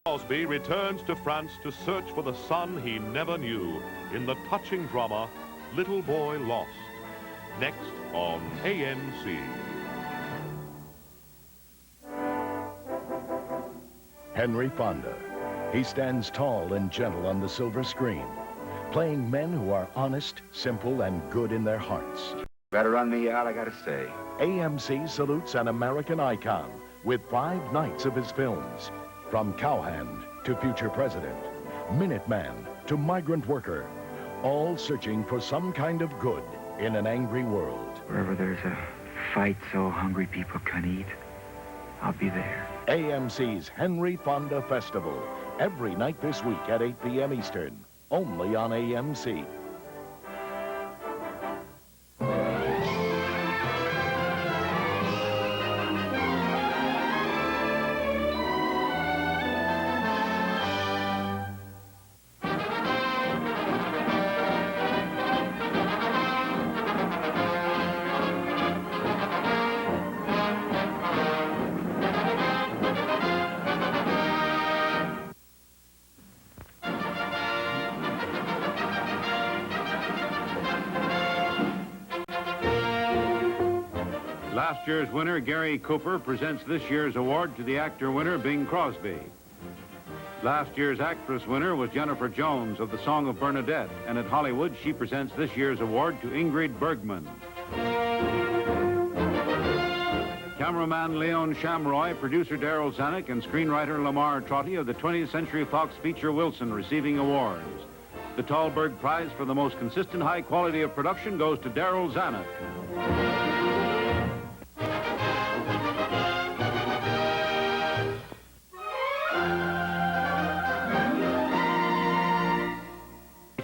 Crosby returns to France to search for the son he never knew in the touching drama Little Boy Lost. Next on AMC. Henry Fonda. He stands tall and gentle on the silver screen, playing men who are honest, simple, and good in their hearts. Better run me out, I gotta say. AMC salutes an American icon with 5 nights of his films, from Cowhand to Future President, Minuteman to Migrant Worker, all searching for some kind of good in an angry world. Wherever there's a fight so hungry people can eat, I'll be there. AMC's Henry Fonda Festival, every night this week at 8 p.m. Eastern, only on AMC. Last year's winner, Gary Cooper, presents this year's award to the actor winner, Bing Crosby. Last year's actress winner was Jennifer Jones of The Song of Bernadette, and at Hollywood, she presents this year's award to Ingrid Bergman. Cameraman Leon Shamroy, producer Darryl Zanuck, and screenwriter Lamar Trotty of the 20th Century Fox feature Wilson receiving awards. The Thalberg Prize for the most consistent high quality of production goes to Darryl Zanuck.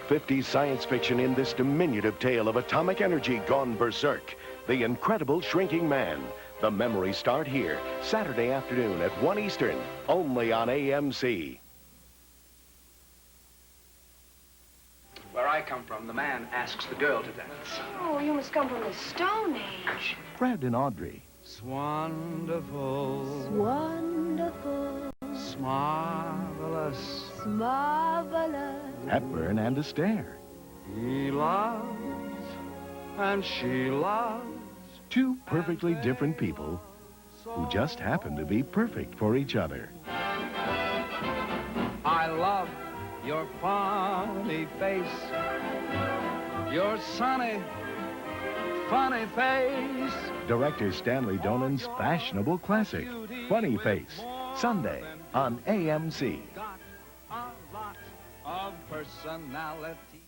50s science fiction in this diminutive tale of atomic energy gone berserk. The Incredible Shrinking Man. The memories start here, Saturday afternoon at 1 Eastern, only on AMC. Where I come from, the man asks the girl to dance. Oh, you must come from the Stone Age. Fred and Audrey. Swonderful. Wonderful. Marvelous. Marvelous. Hepburn and Astaire. He loves and she loves. 2 perfectly different people who just happen to be perfect for each other. I love your funny face, your sunny, funny face. Director Stanley Donen's fashionable classic, Funny Face, Sunday on AMC. Got a lot of personality.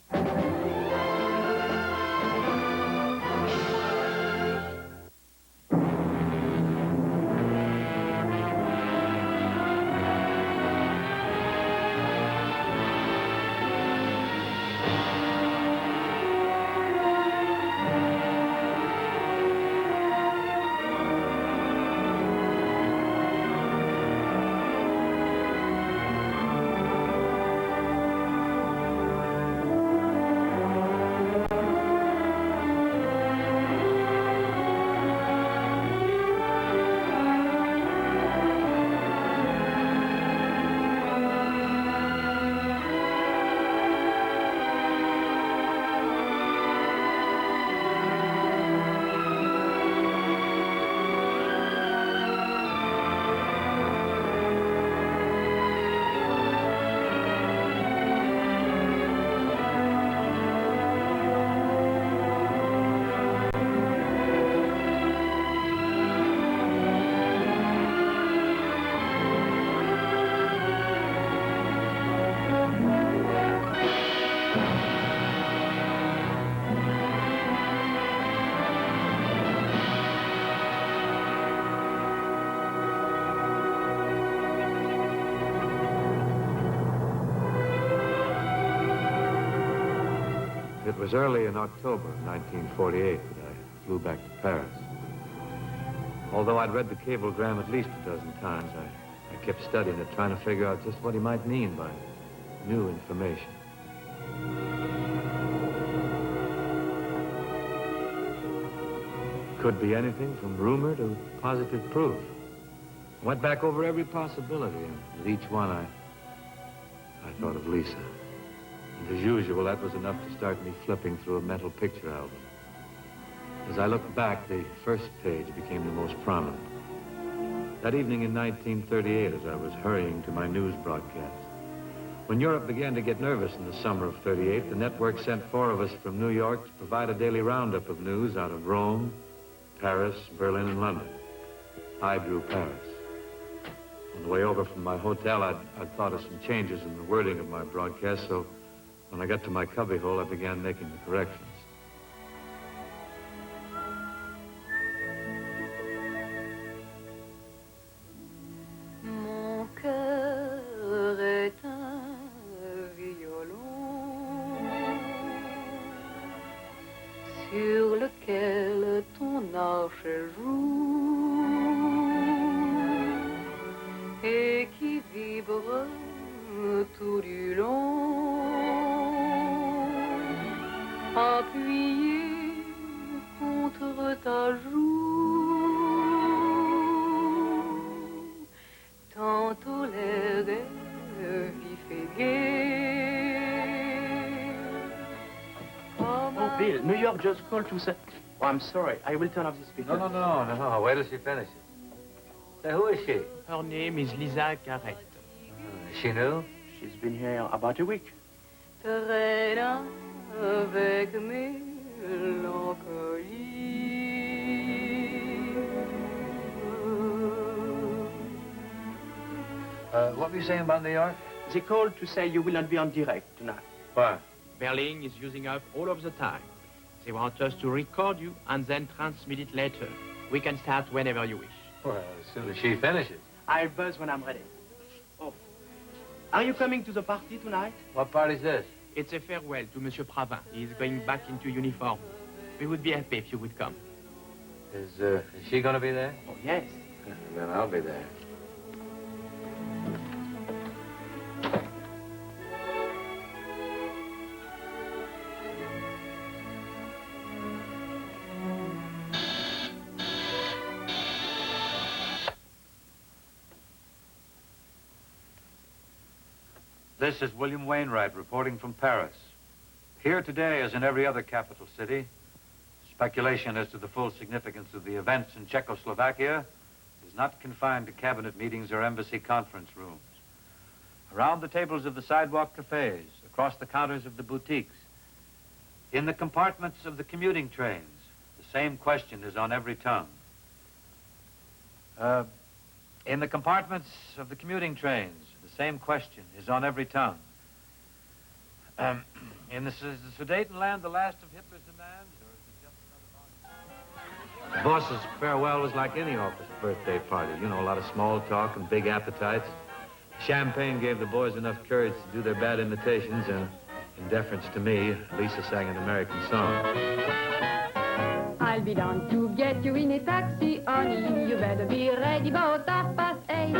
It was early in October of 1948 that I flew back to Paris. Although I'd read the cablegram at least a dozen times, I kept studying it, trying to figure out just what he might mean by new information. Could be anything from rumor to positive proof. Went back over every possibility, and with each one I thought of Lisa. And as usual, that was enough to start me flipping through a mental picture album. As I looked back, the first page became the most prominent. That evening in 1938, as I was hurrying to my news broadcast, when Europe began to get nervous in the summer of '38, the network sent 4 of us from New York to provide a daily roundup of news out of Rome, Paris, Berlin, and London. I drew Paris. On the way over from my hotel, I'd thought of some changes in the wording of my broadcast, so when I got to my cubbyhole, I began making the corrections. Mon cœur est un violon sur lequel ton arche joue et qui vibre tout du long, appuyé contre ta joue. Tantôt l'air est vif et gai. Oh, Bill, New York just called to say... Oh, I'm sorry. I will turn off the speaker. No. Wait till she finishes. Say, who is she? Her name is Lisa Garrett. Is she new? She's been here about a week. Traîne avec mélancolie. What were you saying about New York? They called to say you will not be on direct tonight. Why? Berlin is using up all of the time. They want us to record you and then transmit it later. We can start whenever you wish. Well, as soon as she finishes. I'll buzz when I'm ready. Oh. Are you coming to the party tonight? What party's this? It's a farewell to Monsieur Pravin. He's going back into uniform. We would be happy if you would come. Is she gonna be there? Oh, yes. Then I'll be there. This is William Wainwright reporting from Paris. Here today, as in every other capital city, speculation as to the full significance of the events in Czechoslovakia is not confined to cabinet meetings or embassy conference rooms. Around the tables of the sidewalk cafes, across the counters of the boutiques, in the compartments of the commuting trains, the same question is on every tongue. In the compartments of the commuting trains, the same question is on every tongue. In the Sudetenland, the last of Hitler's demands, or is it just another boss? The boss's farewell was like any office birthday party. You know, a lot of small talk and big appetites. Champagne gave the boys enough courage to do their bad imitations, and in deference to me, Lisa sang an American song. I'll be down to get you in a taxi, honey. You better be ready about 8:30.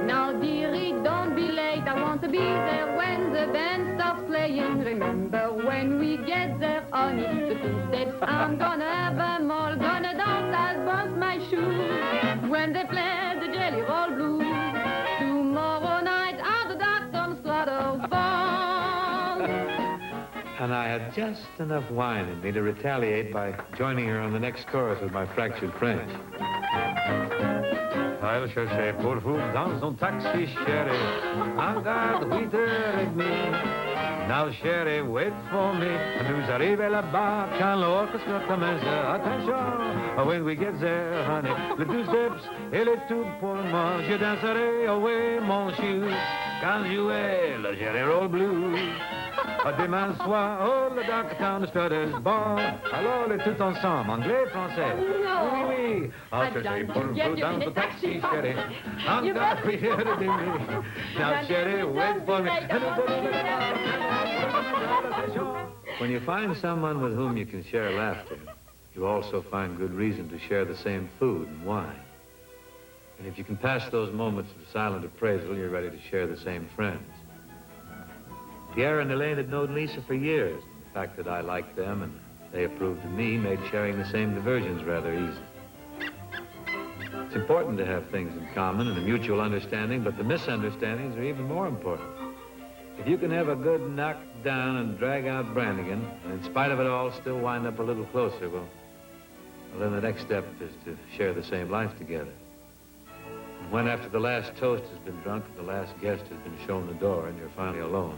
Now, dearie, don't be late. I want to be there when the band stops playing. Remember when we get there, honey, the 2 steps, I'm gonna have them all. Gonna dance, I'll bump my shoes when they play the Jelly Roll Blues. Tomorrow night, out the dark comes Stratophone. And I had just enough wine in me to retaliate by joining her on the next chorus with my fractured French. I'll chercher pour vous dans un taxi, chérie, en gare de 8h30. Now, chérie, wait for me. Nous arrivons là-bas quand l'orchestre commence. Attention, when we get there, honey, le 2 steps et le tout pour moi. Je danserai away mon chou quand jouer le Jelly Roll Blues. Demain soir, oh, le Downtown Stutters Bar. Alors, le tout ensemble, anglais, français. Oui, oui. I'll chercher pour vous dans le taxi, chérie. En gare de 8h30. Now, chérie, wait for me. When you find someone with whom you can share laughter, you also find good reason to share the same food and wine. And if you can pass those moments of silent appraisal, you're ready to share the same friends. Pierre and Elaine had known Lisa for years. The fact that I liked them and they approved of me made sharing the same diversions rather easy. It's important to have things in common and a mutual understanding, but the misunderstandings are even more important. If you can have a good knock down and drag out Brannigan, and in spite of it all, still wind up a little closer, well, then the next step is to share the same life together. And when after the last toast has been drunk, the last guest has been shown the door, and you're finally alone,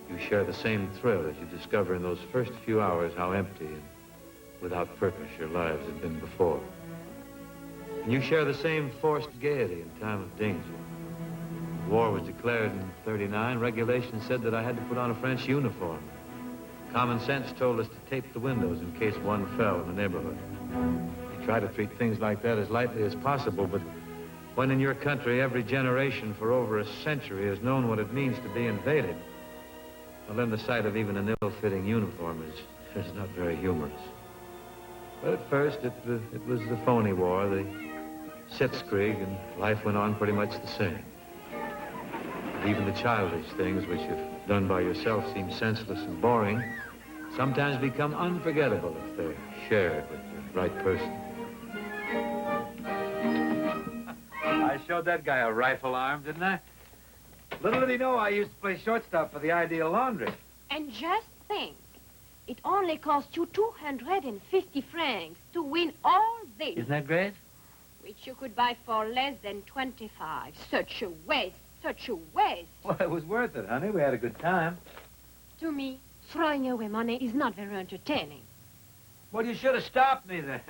you share the same thrill as you discover in those first few hours how empty and without purpose your lives have been before. And you share the same forced gaiety in time of danger. War was declared in '39. Regulations said that I had to put on a French uniform. Common sense told us to tape the windows in case one fell in the neighborhood. You try to treat things like that as lightly as possible, but when in your country every generation for over a century has known what it means to be invaded, well, then the sight of even an ill-fitting uniform is not very humorous. But at first, it was the phony war, the Sitzkrieg, and life went on pretty much the same. And even the childish things which, if done by yourself, seem senseless and boring, sometimes become unforgettable if they're shared with the right person. I showed that guy a rifle arm, didn't I? Little did he know I used to play shortstop for the Ideal Laundry. And just think, it only cost you 250 francs to win all this. Isn't that great? Which you could buy for less than 25. Such a waste, such a waste. Well, it was worth it, honey. We had a good time. To me, throwing away money is not very entertaining. Well, you should have stopped me then.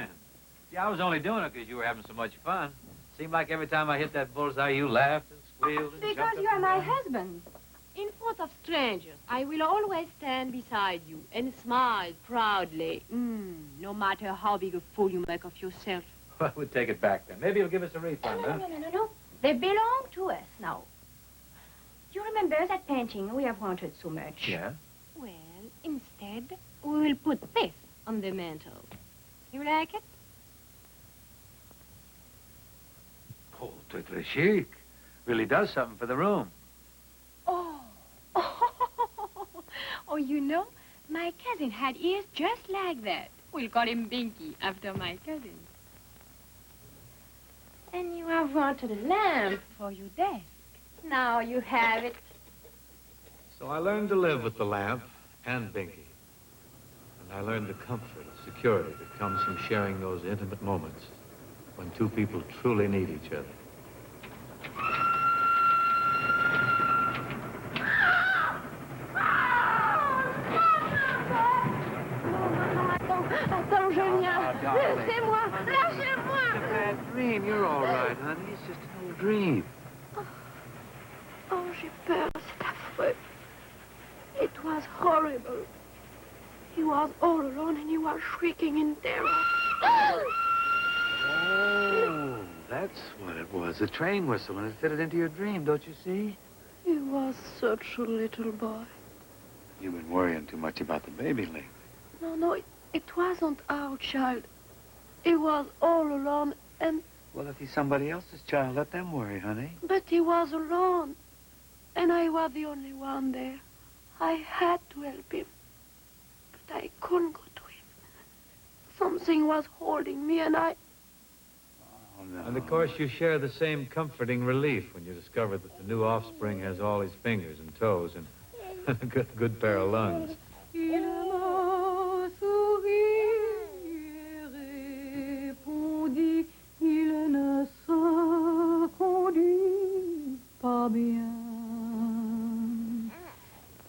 See, I was only doing it because you were having so much fun. Seemed like every time I hit that bullseye, you laughed and squealed and Because jumped you up are and my down. husband. In front of strangers, I will always stand beside you and smile proudly. No matter how big a fool you make of yourself. Well, we'll take it back then. Maybe you'll give us a refund, huh? No. They belong to us now. Do you remember that painting we have wanted so much? Yeah. Well, instead, we will put this on the mantel. You like it? Oh, très chic. Really does something for the room. Oh. Oh, you know, my cousin had ears just like that. We'll call him Binky after my cousin. And you have wanted a lamp for your desk. Now you have it. So I learned to live with the lamp and Binky. And I learned the comfort and security that comes from sharing those intimate moments when two people truly need each other. Attends, je viens. Laissez-moi. Lâchez-moi. It's a bad dream. You're all right, honey. It's just an old dream. Oh, j'ai peur. C'est affreux. It was horrible. He was all alone and he was shrieking in terror. Oh, that's what it was. The train whistle, and it fitted into your dream, don't you see? He was such a little boy. You've been worrying too much about the baby lately. No, it wasn't our child. He was all alone and... Well, if he's somebody else's child, let them worry, honey. But he was alone. And I was the only one there. I had to help him. But I couldn't go to him. Something was holding me and I... Oh, no. And of course, you share the same comforting relief when you discover that the new offspring has all his fingers and toes and a good pair of lungs. Il m'a souri et répondit, il ne se conduit pas bien.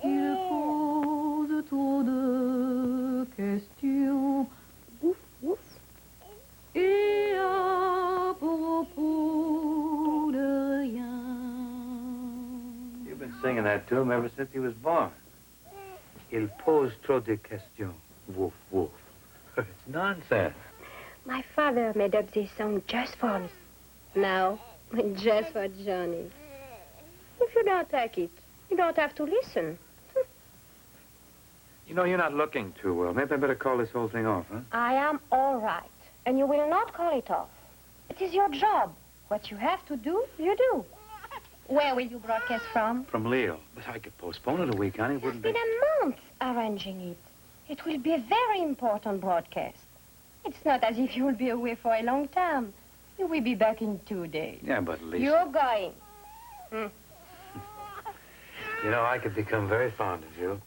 Il pose trop de questions. Ouf, ouf. Et à propos de rien. You've been singing that to him ever since he was born. Il pose trop de questions. Woof, woof. It's nonsense. My father made up this song just for us. Now, just for Johnny. If you don't like it, you don't have to listen. You know, you're not looking too well. Maybe I better call this whole thing off, huh? I am all right, and you will not call it off. It is your job. What you have to do, you do. Where will you broadcast from? From Leo. But I could postpone it a week, honey, I've wouldn't been it? a month arranging it. It will be a very important broadcast. It's not as if you will be away for a long time. You will be back in 2 days. Yeah, but Lisa... You're going. You know, I could become very fond of you.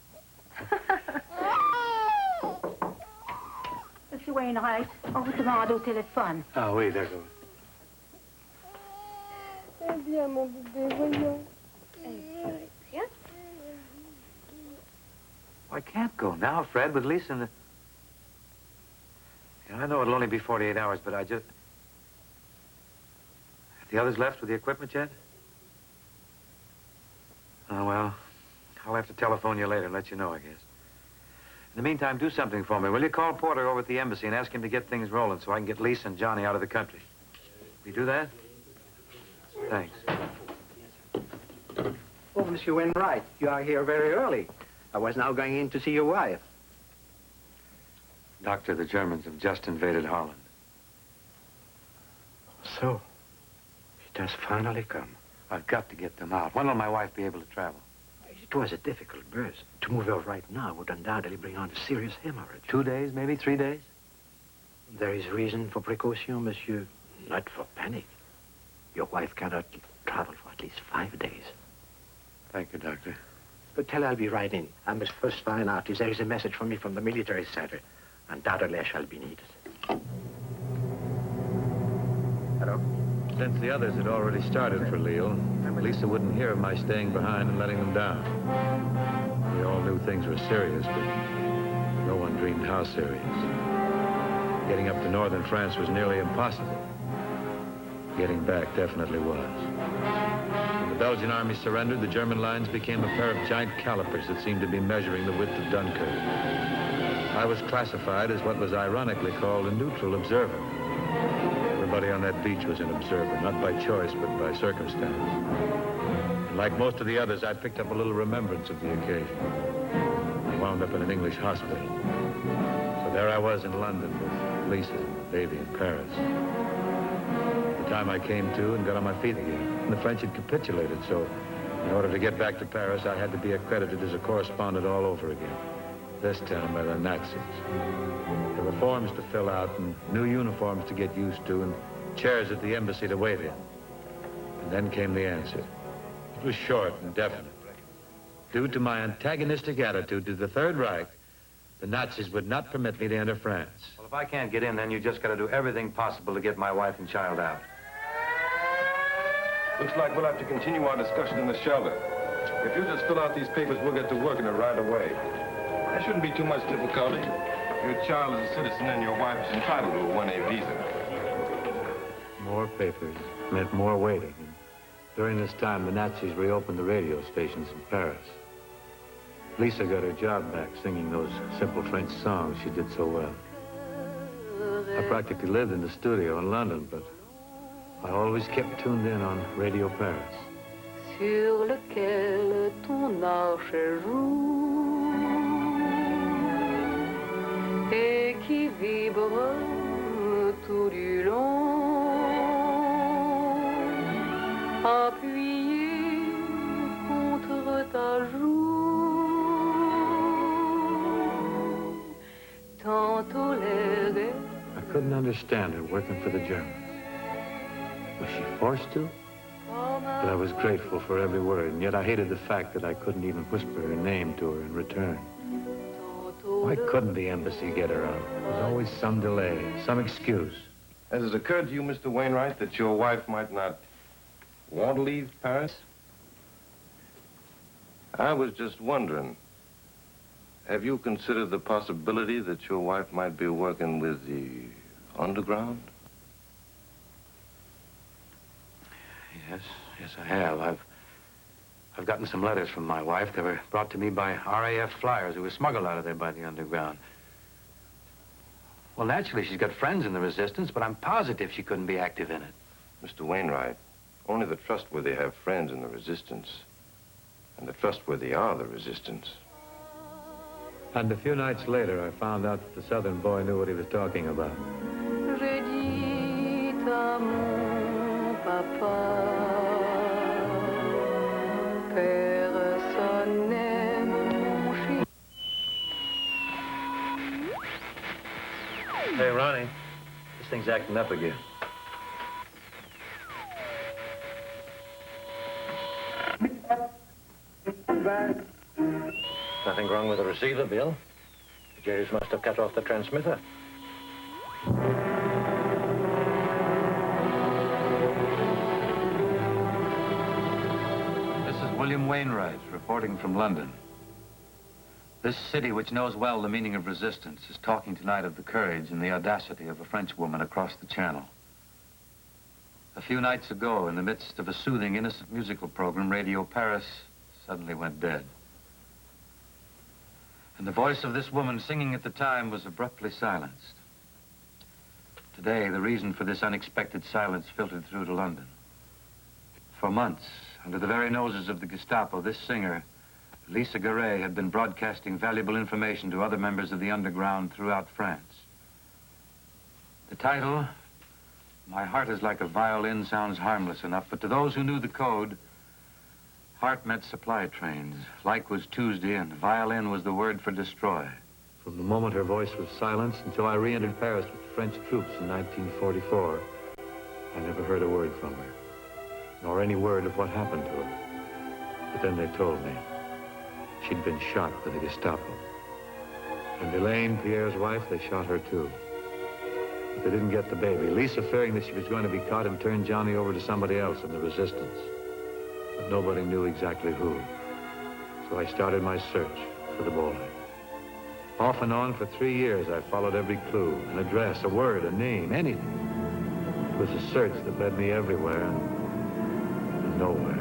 Monsieur Wainwright, on vous demande au téléphone. Ah oui, d'accord. Eh bien, mon bébé, voyons. Bien. I can't go now, Fred, with Lisa and the... Yeah, I know it'll only be 48 hours, but I just... Have the others left with the equipment yet? Oh, well, I'll have to telephone you later and let you know, I guess. In the meantime, do something for me. Will you call Porter over at the embassy and ask him to get things rolling so I can get Lisa and Johnny out of the country? Will you do that? Thanks. Oh, Monsieur Wainwright, you are here very early. I was now going in to see your wife. Doctor, the Germans have just invaded Holland. So, it has finally come. I've got to get them out. When will my wife be able to travel? It was a difficult birth. To move her right now would undoubtedly bring on a serious hemorrhage. 2 days, maybe 3 days? There is reason for precaution, monsieur, not for panic. Your wife cannot travel for at least 5 days. Thank you, Doctor. But tell her I'll be right in. I must first find out if there is a message for me from the military center. Undoubtedly I shall be needed. Hello? Since the others had already started for Lille, Lisa wouldn't hear of my staying behind and letting them down. We all knew things were serious, but no one dreamed how serious. Getting up to northern France was nearly impossible. Getting back definitely was. When the Belgian army surrendered, the German lines became a pair of giant calipers that seemed to be measuring the width of Dunkirk. I was classified as what was ironically called a neutral observer. Everybody on that beach was an observer, not by choice, but by circumstance. And like most of the others, I picked up a little remembrance of the occasion. I wound up in an English hospital. So there I was in London with Lisa and the baby in Paris. The time I came to and got on my feet again, and the French had capitulated, so in order to get back to Paris, I had to be accredited as a correspondent all over again. This time by the Nazis. There were forms to fill out and new uniforms to get used to and chairs at the embassy to wait in. And then came the answer. It was short and definite. Due to my antagonistic attitude to the Third Reich, the Nazis would not permit me to enter France. Well, if I can't get in, then you just got to do everything possible to get my wife and child out. Looks like we'll have to continue our discussion in the shelter. If you just fill out these papers, we'll get to work on it right away. There shouldn't be too much difficulty. Your child is a citizen and your wife is entitled to a 1A visa. More papers meant more waiting. And during this time, the Nazis reopened the radio stations in Paris. Lisa got her job back singing those simple French songs she did so well. I practically lived in the studio in London, but I always kept tuned in on Radio Paris. Sur lequel ton arche joue et qui vibre tout du long, appuyé contre ta joue, tantôt l'air est... I couldn't understand her working for the Germans. Was she forced to? But I was grateful for every word, and yet I hated the fact that I couldn't even whisper her name to her in return. Why couldn't the embassy get her out? There was always some delay, some excuse. Has it occurred to you, Mr. Wainwright, that your wife might not want to leave Paris? I was just wondering, have you considered the possibility that your wife might be working with the underground? Yes, I have. I've gotten some letters from my wife. They were brought to me by RAF flyers who were smuggled out of there by the underground. Well, naturally, she's got friends in the resistance, but I'm positive she couldn't be active in it. Mr. Wainwright, only the trustworthy have friends in the resistance, and the trustworthy are the resistance. And a few nights later, I found out that the Southern boy knew what he was talking about. J'ai dit à mon papa, personne n'aime mon chien. Hey, Ronnie, this thing's acting up again. Nothing wrong with the receiver, Bill. The Jays must have cut off the transmitter. This is William Wainwright, reporting from London. This city, which knows well the meaning of resistance, is talking tonight of the courage and the audacity of a French woman across the channel. A few nights ago, in the midst of a soothing, innocent musical program, Radio Paris suddenly went dead. And the voice of this woman singing at the time was abruptly silenced. Today, the reason for this unexpected silence filtered through to London. For months, under the very noses of the Gestapo, this singer, Lisa Garay, had been broadcasting valuable information to other members of the underground throughout France. The title, My Heart is Like a Violin, sounds harmless enough, but to those who knew the code, heart meant supply trains. Like was Tuesday, and violin was the word for destroy. From the moment her voice was silenced until I re-entered Paris with the French troops in 1944, I never heard a word from her, nor any word of what happened to her. But then they told me she'd been shot by the Gestapo. And Elaine, Pierre's wife, they shot her too. But they didn't get the baby. Lisa, fearing that she was going to be caught, and turned Johnny over to somebody else in the resistance. But nobody knew exactly who. So I started my search for the boy. Off and on for 3 years, I followed every clue, an address, a word, a name, anything. It was a search that led me everywhere and nowhere.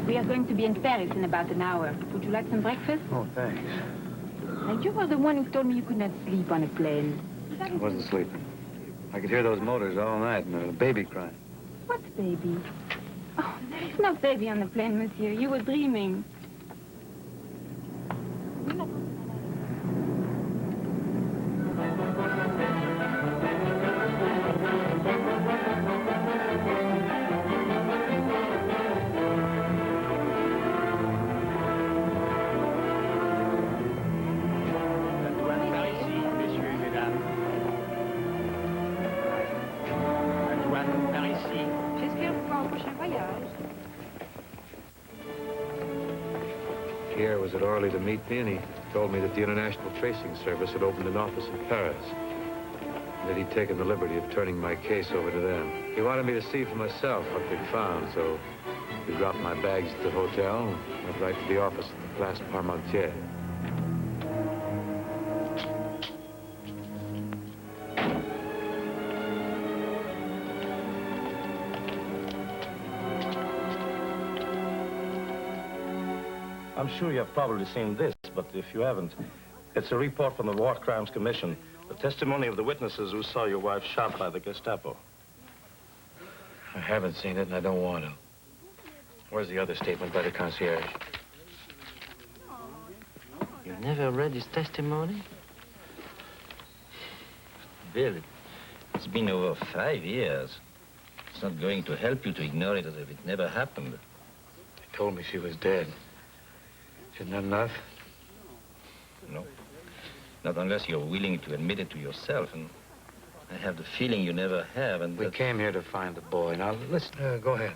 We are going to be in Paris in about an hour. Would you like some breakfast? Oh, thanks. And you were the one who told me you could not sleep on a plane. I wasn't sleeping. I could hear those motors all night and the baby crying. What baby? Oh, there is no baby on the plane, monsieur. You were dreaming. Pierre was at Orly to meet me, and he told me that the International Tracing Service had opened an office in Paris, and that he'd taken the liberty of turning my case over to them. He wanted me to see for myself what they'd found, so we dropped my bags at the hotel and went right to the office at the Place Parmentier. I'm sure you have probably seen this, but if you haven't, it's a report from the War Crimes Commission, the testimony of the witnesses who saw your wife shot by the Gestapo. I haven't seen it, and I don't want to. Where's the other statement by the concierge? You never read his testimony? Bill, it's been over 5 years. It's not going to help you to ignore it as if it never happened. They told me she was dead. Isn't that enough? No. Not unless you're willing to admit it to yourself, and I have the feeling you never have, and we came here to find the boy. Now, let's go ahead.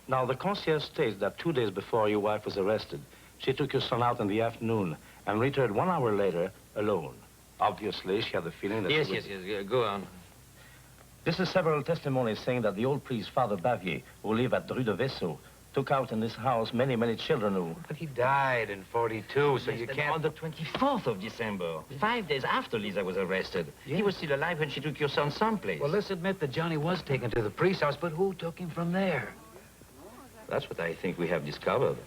Now, the concierge states that 2 days before your wife was arrested, she took your son out in the afternoon and returned 1 hour later alone. Obviously, she had the feeling that Yes. Go on. This is several testimonies saying that the old priest, Father Bavier, who lived at Rue de Vaisseau, took out in this house many, many children who... But he died in 42, so Yes, you but can't... on the 24th of December, 5 days after Lisa was arrested. He was still alive when she took your son someplace. Well, let's admit that Johnny was taken to the priest's house, but who took him from there? That's what I think we have discovered.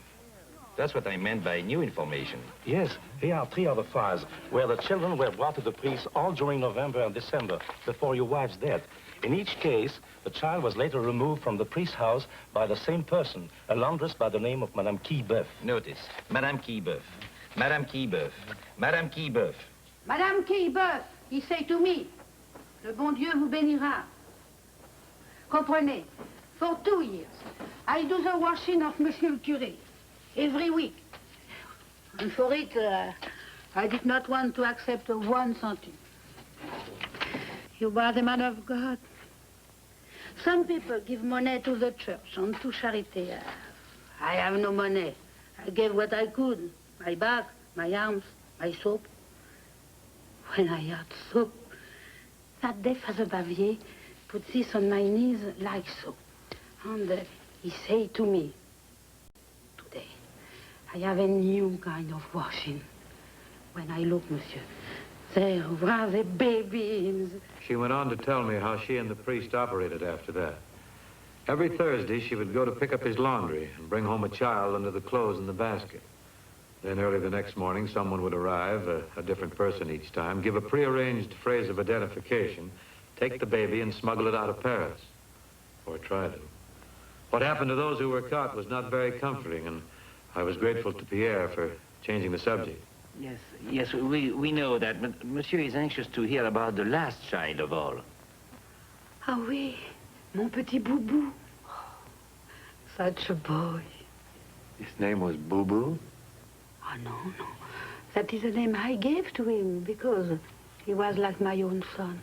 That's what I meant by new information. Yes, here are 3 other files where the children were brought to the priest all during November and December before your wife's death. In each case, the child was later removed from the priest's house by the same person, a laundress by the name of Madame Quillebeuf. Notice, Madame Quillebeuf, Madame Quillebeuf, Madame Quillebeuf. Madame Quillebeuf, il say to me, le bon Dieu vous bénira. Comprenez, for 2 years, I do the washing of Monsieur le Curé, every week. And for it, I did not want to accept 1 centime. You are the man of God. Some people give money to the church and to charity. I have no money. I gave what I could. My back, my arms, my soap. When I had soap, that deaf Father Bavier put this on my knees like so. And he said to me, today, I have a new kind of washing. When I look, monsieur, there were the babies. She went on to tell me how she and the priest operated after that. Every Thursday, she would go to pick up his laundry and bring home a child under the clothes in the basket. Then early the next morning, someone would arrive, a different person each time, give a prearranged phrase of identification, take the baby and smuggle it out of Paris. Or try to. What happened to those who were caught was not very comforting, and I was grateful to Pierre for changing the subject. Yes, we know that, but Monsieur is anxious to hear about the last child of all. Ah oui, mon petit boubou. Such a boy. His name was Boo Boo? Oh, no. That is the name I gave to him because he was like my own son.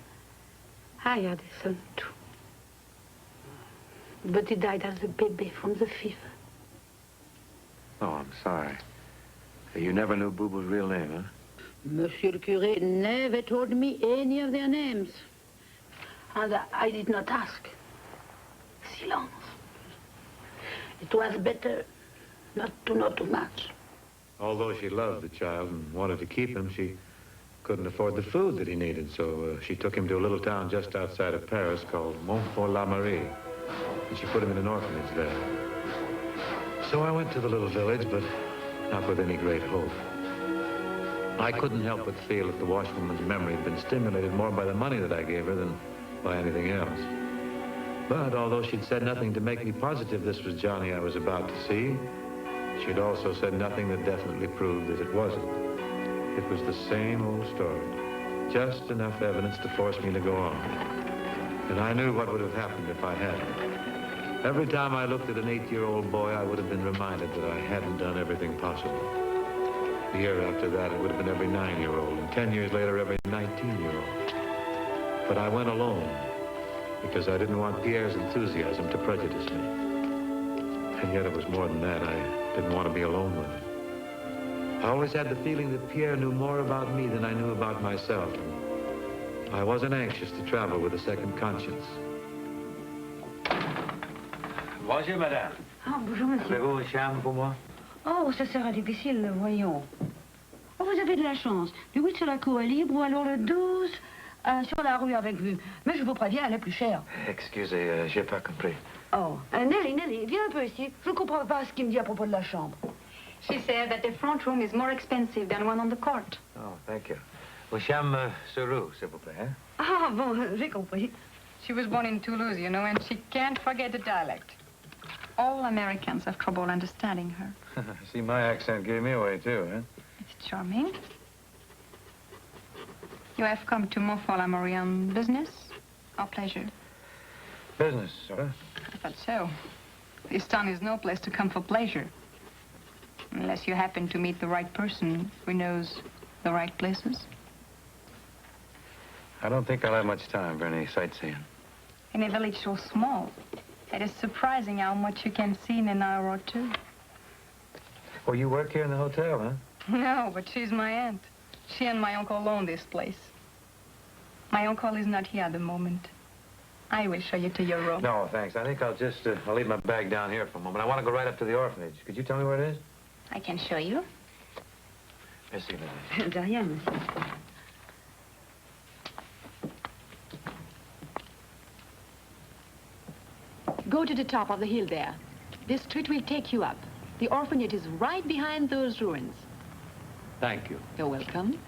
I had a son, too. But he died as a baby from the fever. Oh, I'm sorry. You never knew Boo Boo's real name, huh? Monsieur le curé never told me any of their names. And I did not ask. Silence. It was better not to know too much. Although she loved the child and wanted to keep him, she couldn't afford the food that he needed, so she took him to a little town just outside of Paris called Montfort-la-Marie, and she put him in an orphanage there. So I went to the little village, but not with any great hope. I couldn't help but feel that the washwoman's memory had been stimulated more by the money that I gave her than by anything else. But although she'd said nothing to make me positive this was Johnny I was about to see, she'd also said nothing that definitely proved that it wasn't. It was the same old story. Just enough evidence to force me to go on. And I knew what would have happened if I hadn't. Every time I looked at an 8-year-old boy, I would have been reminded that I hadn't done everything possible. The year after that, it would have been every 9-year-old, and 10 years later, every 19-year-old. But I went alone because I didn't want Pierre's enthusiasm to prejudice me. And yet it was more than that. I didn't want to be alone with him. I always had the feeling that Pierre knew more about me than I knew about myself. And I wasn't anxious to travel with a second conscience. Bonjour, madame. Ah, bonjour, monsieur. Avez-vous une chambre pour moi? Oh, ça sera difficile, voyons. Oh, vous avez de la chance. Le 8 sur la cour est libre, ou alors le 12 sur la rue avec vue. Mais je vous préviens, elle est plus chère. Excusez, j'ai pas compris. Oh, Nelly, viens un peu ici. Je ne comprends pas ce qu'il me dit à propos de la chambre. She said that the front room is more expensive than one on the court. Oh, thank you. Une chambre sur rue, s'il vous plaît, hein? Ah, bon, j'ai compris. She was born in Toulouse, you know, and she can't forget the dialect. All Americans have trouble understanding her. See, my accent gave me away, too, huh? It's charming. You have come to Montfort-la-Marie on business or pleasure? Business, sir. I thought so. This town is no place to come for pleasure. Unless you happen to meet the right person who knows the right places. I don't think I'll have much time for any sightseeing. In a village so small, it is surprising how much you can see in an hour or two. Oh, you work here in the hotel, huh? No, but she's my aunt. She and my uncle own this place. My uncle is not here at the moment. I will show you to your room. No, thanks. I think I'll just, I'll leave my bag down here for a moment. I want to go right up to the orphanage. Could you tell me where it is? I can show you. Merci, madame. De rien, monsieur. Go to the top of the hill there. This street will take you up. The orphanage is right behind those ruins. Thank you. You're welcome.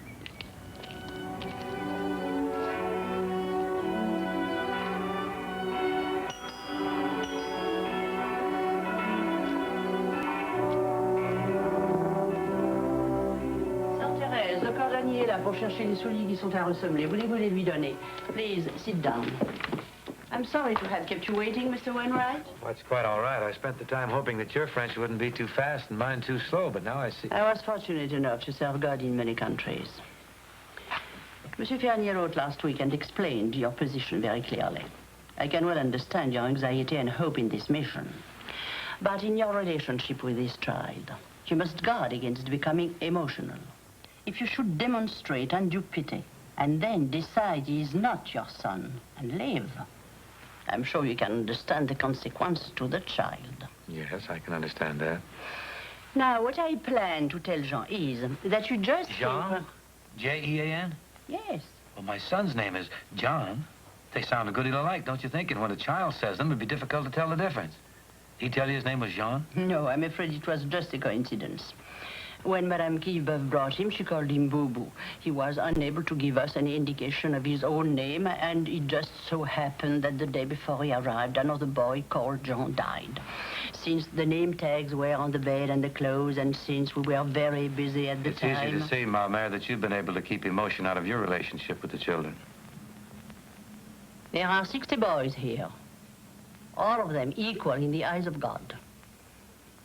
Thérèse, le cordonnier est là pour chercher les souliers qui sont à ressembler. Voulez-vous les lui donner? Please, sit down. I'm sorry to have kept you waiting, Mr. Wainwright. Well, it's quite all right. I spent the time hoping that your French wouldn't be too fast and mine too slow, but now I see... I was fortunate enough to serve God in many countries. Monsieur Fernier wrote last week and explained your position very clearly. I can well understand your anxiety and hope in this mission. But in your relationship with this child, you must guard against becoming emotional. If you should demonstrate undue pity and then decide he is not your son and leave, I'm sure you can understand the consequences to the child. Yes, I can understand that. Now, what I plan to tell Jean is that you just... Jean? J-E-A-N? Yes. Well, my son's name is John. They sound a good deal alike, don't you think? And when a child says them, it'd be difficult to tell the difference. Did he tell you his name was Jean? No, I'm afraid it was just a coincidence. When Madame Quillebeuf brought him, she called him Boubou. He was unable to give us any indication of his own name, and it just so happened that the day before he arrived, another boy called Jean died. Since the name tags were on the bed and the clothes, and since we were very busy at the time... It's easy to see, Ma Mère, that you've been able to keep emotion out of your relationship with the children. There are 60 boys here, all of them equal in the eyes of God.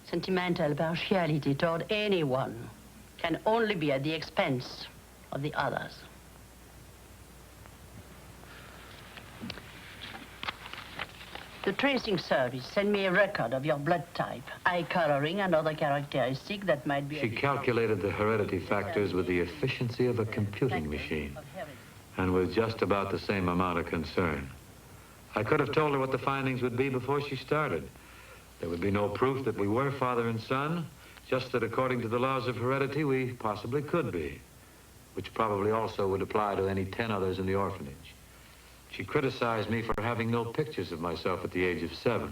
Sentimental partiality toward anyone can only be at the expense of the others. The tracing service sent me a record of your blood type, eye coloring, and other characteristics that might be... She calculated the heredity factors with the efficiency of a computing machine, and with just about the same amount of concern. I could have told her what the findings would be before she started. There would be no proof that we were father and son, just that according to the laws of heredity, we possibly could be, which probably also would apply to any 10 others in the orphanage. She criticized me for having no pictures of myself at the age of 7.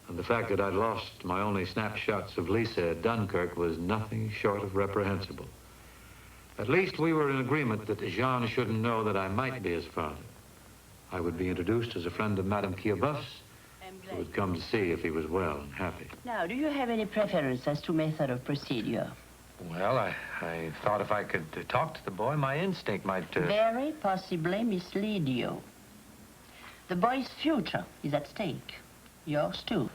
And the fact that I'd lost my only snapshots of Lisa at Dunkirk was nothing short of reprehensible. At least we were in agreement that Jean shouldn't know that I might be his father. I would be introduced as a friend of Madame Quillebeuf's, who would come to see if he was well and happy. Now, do you have any preference as to method of procedure? Well, I thought if I could talk to the boy, my instinct might... Very possibly mislead you. The boy's future is at stake. Yours, too.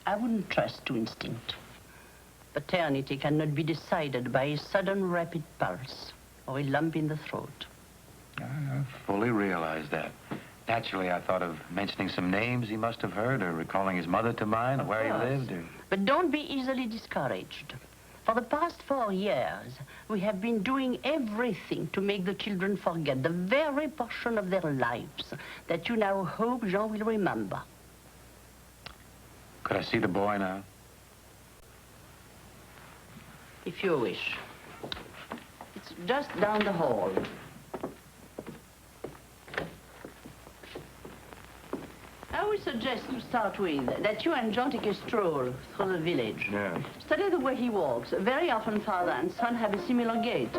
I wouldn't trust to instinct. Paternity cannot be decided by a sudden rapid pulse or a lump in the throat. I fully realize that. Naturally, I thought of mentioning some names he must have heard, or recalling his mother to mind, or where he lived, or... But don't be easily discouraged. For the past 4 years, we have been doing everything to make the children forget the very portion of their lives that you now hope Jean will remember. Could I see the boy now? If you wish. It's just down the hall. I would suggest to start with that you and John take a stroll through the village. Yeah. Study the way he walks. Very often father and son have a similar gait.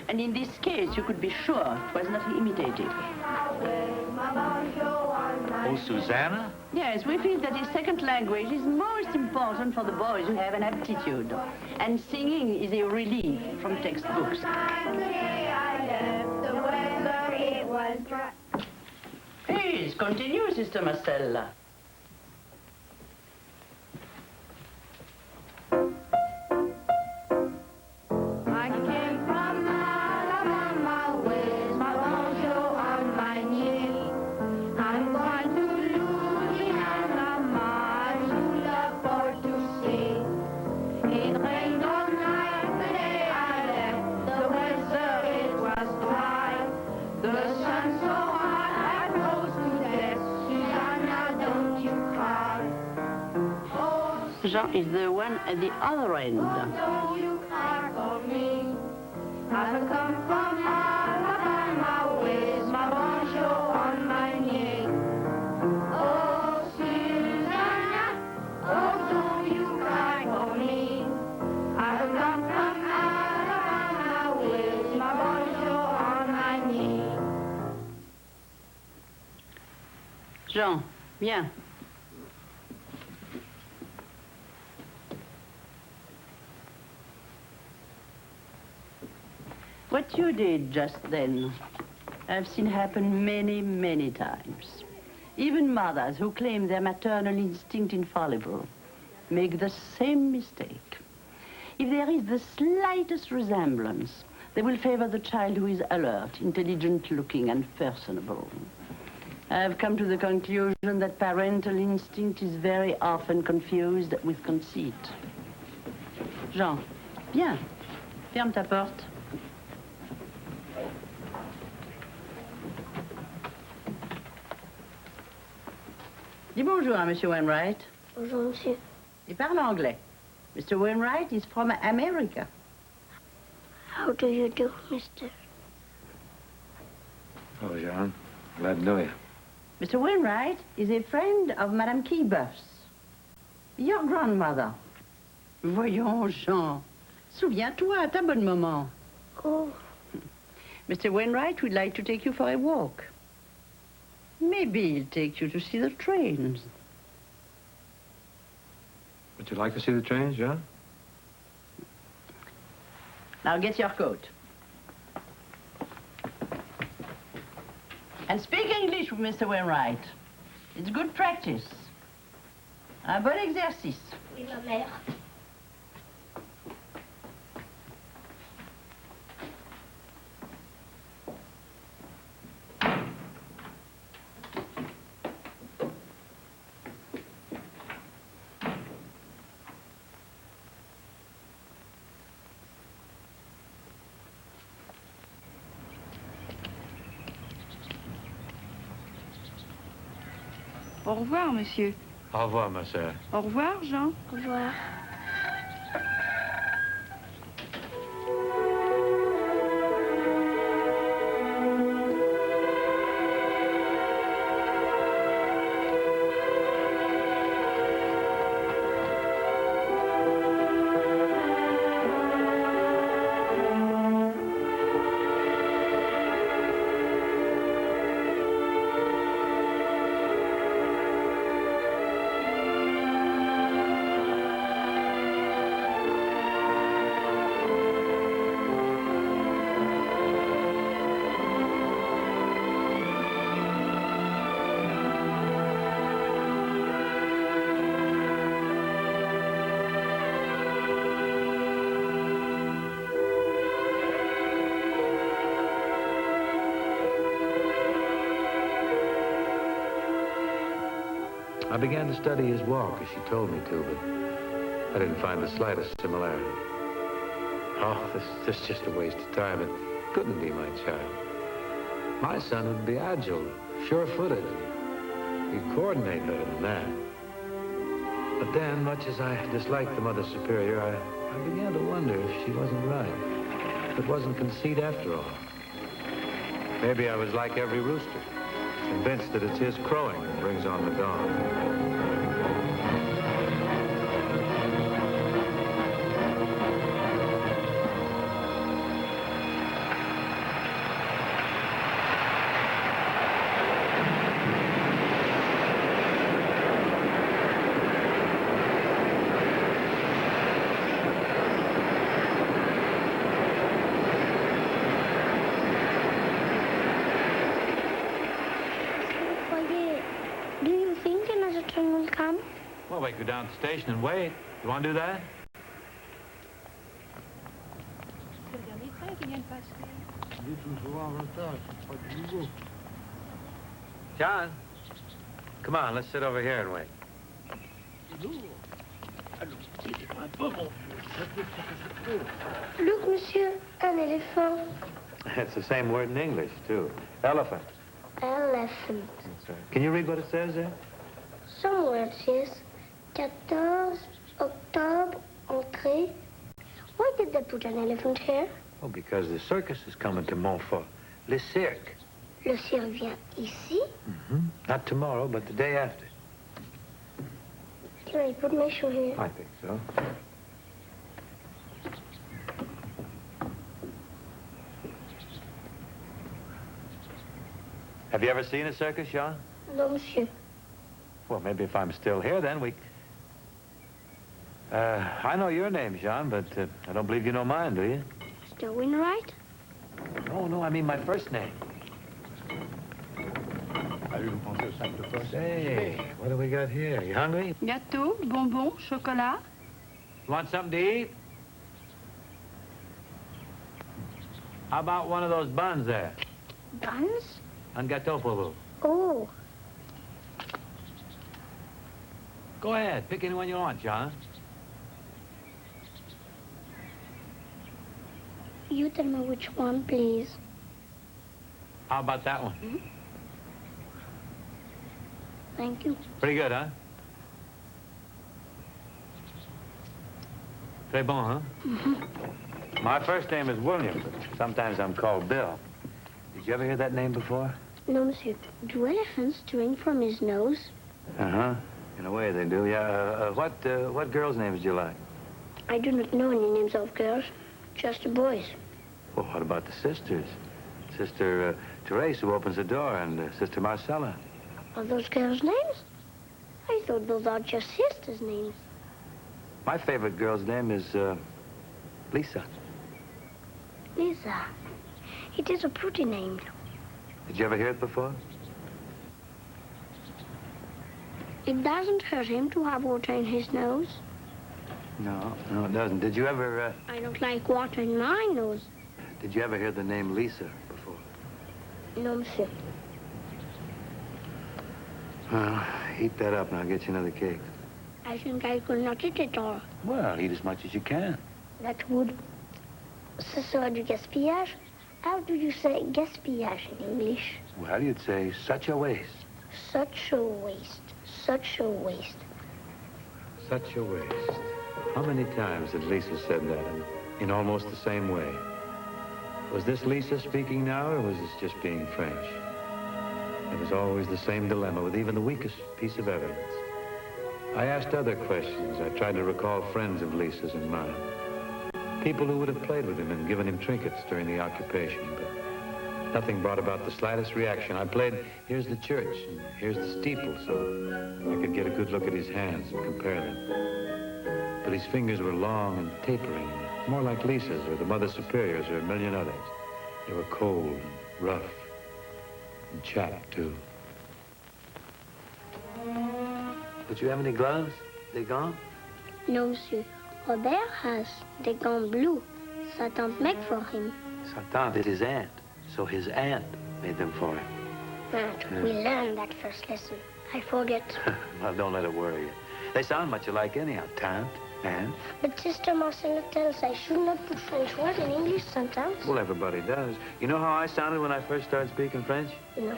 And in this case, you could be sure it was not imitated. Oh, Susanna? Yes, we feel that his second language is most important for the boys who have an aptitude. And singing is a relief from textbooks. Please, continue, Sister Marcella. I came from Alabama with my bonjour on my knee. I'm going to Louisiana, my true love for to see. It rained all night the day I left. The weather, it was dry. The sun so hot I froze to death. Susanna, don't you cry. Jean is the one at the other end. Don't you cry for me. I've come from Alabama with my bonjour on my knee. Oh, Susanna, oh, don't you cry for me. I've come from Alabama with my bonjour on my knee. Jean, viens. What you did just then, I've seen happen many, many times. Even mothers who claim their maternal instinct infallible make the same mistake. If there is the slightest resemblance, they will favor the child who is alert, intelligent-looking, and personable. I've come to the conclusion that parental instinct is very often confused with conceit. Jean, viens. Ferme ta porte. Dis bonjour à Monsieur Wainwright. Bonjour, monsieur. Il parle anglais. Mr. Wainwright is from America. How do you do, mister? Oh, Jean. Glad to know you. Mr. Wainwright is a friend of Madame Keybuff's, your grandmother. Voyons, Jean. Souviens-toi, à ta bonne maman. Oh. Mr. Wainwright would like to take you for a walk. Maybe he'll take you to see the trains. Would you like to see the trains, Jean? Now get your coat. And speak English with Mr. Wainwright. It's good practice. Un bon exercice. Oui, ma mère. Au revoir, monsieur. Au revoir, ma sœur. Au revoir, Jean. Au revoir. I began to study his walk as she told me to, but I didn't find the slightest similarity. Oh, this is just a waste of time. It couldn't be my child. My son would be agile, sure-footed. He'd coordinate better than that. But then, much as I disliked the Mother Superior, I began to wonder if she wasn't right. If it wasn't conceit after all. Maybe I was like every rooster, convinced that it's his crowing that brings on the dawn. Well, we could go down to the station and wait. You want to do that? John, come on, let's sit over here and wait. Look, monsieur, un éléphant. It's the same word in English, too. Elephant. Elephant. That's right. Can you read what it says there? Some words, yes. 14 Octobre, entrée. Why did they put an elephant here? Oh, because the circus is coming to Montfort. Le Cirque. Le cirque vient ici? Mm-hmm. Not tomorrow, but the day after. Can I put my shoe here? I think so. Have you ever seen a circus, Jean? No, monsieur. Well, maybe if I'm still here, then we... I know your name, Jean, but I don't believe you know mine, do you? Mr. Wainwright? No, I mean my first name. Hey, what do we got here? You hungry? Gâteau, bonbons, chocolat. You want something to eat? How about one of those buns there? Buns? Un gâteau pour vous. Oh, Go ahead. Pick anyone you want, John. You tell me which one, please. How about that one? Hmm? Thank you. Pretty good, huh? Très bon, huh? Mm-hmm. My first name is William, but sometimes I'm called Bill. Did you ever hear that name before? No, monsieur. Do elephants drink from his nose? Uh-huh. In a way, they do, yeah. What girls' names do you like? I do not know any names of girls, just the boys. Well, what about the sisters? Sister Therese, who opens the door, and Sister Marcella. Are those girls' names? I thought those are just sisters' names. My favorite girl's name is Lisa. Lisa. It is a pretty name. Did you ever hear it before? It doesn't hurt him to have water in his nose. No, it doesn't. Did you ever, I don't like water in my nose. Did you ever hear the name Lisa before? No, monsieur. Well, eat that up and I'll get you another cake. I think I could not eat it all. Well, eat as much as you can. That would. Ce sera du gaspillage. How do you say gaspillage in English? Well, you'd say such a waste. Such a waste. Such a waste. Such a waste. How many times had Lisa said that in almost the same way? Was this Lisa speaking now, or was this just being French? It was always the same dilemma with even the weakest piece of evidence. I asked other questions. I tried to recall friends of Lisa's in mind. People who would have played with him and given him trinkets during the occupation, but nothing brought about the slightest reaction. I played, here's the church, and here's the steeple, so I could get a good look at his hands and compare them. But his fingers were long and tapering, more like Lisa's or the Mother Superior's or a million others. They were cold and rough and chapped, too. But you have any gloves? They gone? No, monsieur. Robert has des gants blue. Sa tante make for him. Sa tante is his aunt, so his aunt made them for him. Aunt, we learned that first lesson. I forget. Well, don't let it worry you. They sound much alike anyhow, tante, aunt. But Sister Marcella tells I should not put French words in English sometimes. Well, everybody does. You know how I sounded when I first started speaking French? No.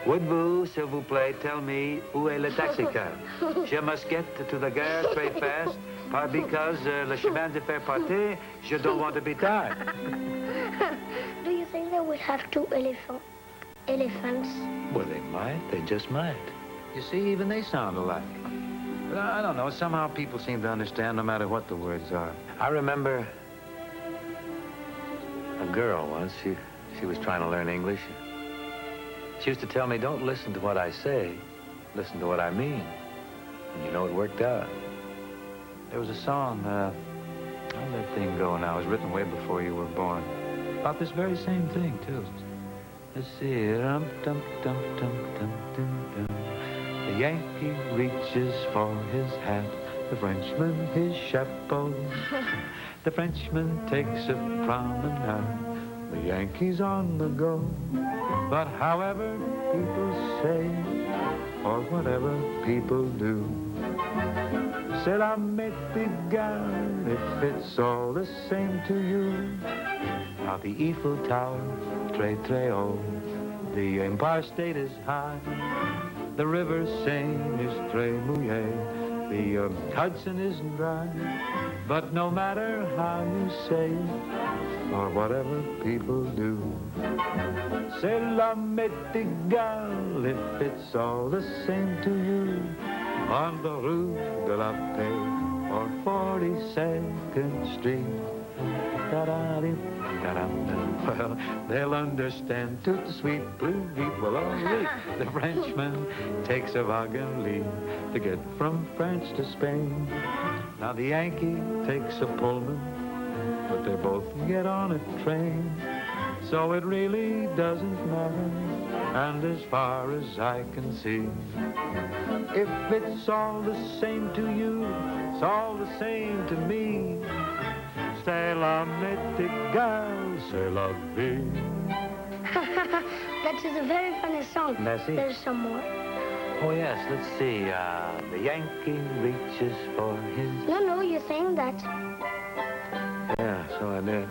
Would-vous, s'il vous plaît, tell me où est le taxicab? Je must get to the gare très fast, because le chemin de fer partir, je don't want to be tired. Do you think they would have two elephants? Well, they might. They just might. You see, even they sound alike. But I don't know. Somehow people seem to understand no matter what the words are. I remember a girl once. She was trying to learn English. She used to tell me, don't listen to what I say, listen to what I mean. And you know, it worked out. There was a song, how'd that thing go now? It was written way before you were born. About this very same thing, too. Let's see. The Yankee reaches for his hat, the Frenchman his chapeau. The Frenchman takes a promenade, the Yankee's on the go. But however people say, or whatever people do, cela m'est égal if it's all the same to you. Now the Eiffel Tower, très très haut, the Empire State is high, the River Seine is très mouillé, the Hudson isn't dry. But no matter how you say it, or whatever people do, cela m'est égal if it's all the same to you. On the Rue de la Paix or 42nd Street, well, they'll understand tout de suite, plus vite, well, only the Frenchman takes a wagon leave to get from France to Spain. Now the Yankee takes a Pullman, but they both get on a train. So it really doesn't matter, and as far as I can see, if it's all the same to you, it's all the same to me. Cela m'est égal, c'est la vie. That is a very funny song. Merci. There's some more. Oh, yes, let's see. The Yankee reaches for his... No, you sang that. Yeah, so I did.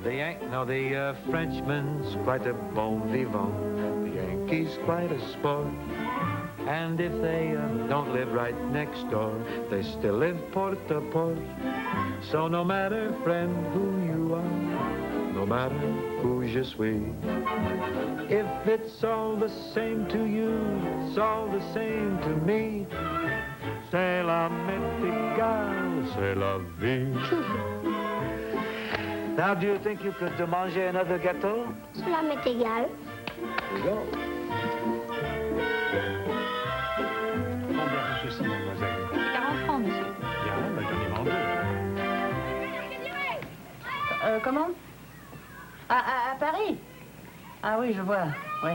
The Frenchman's quite a bon vivant. The Yankee's quite a sport. And if they don't live right next door, they still live port to port. So no matter, friend, who you are, no matter who je suis, if it's all the same to you, it's all the same to me. C'est la m'est égal, c'est la vie. Now, do you think you could manger another gâteau? Cela m'est égal. Here you go. Combien pour ceci, mademoiselle? 40 francs, monsieur. Bien, mais donnez-moi deux. Comment? À Paris? Ah oui, je vois, oui.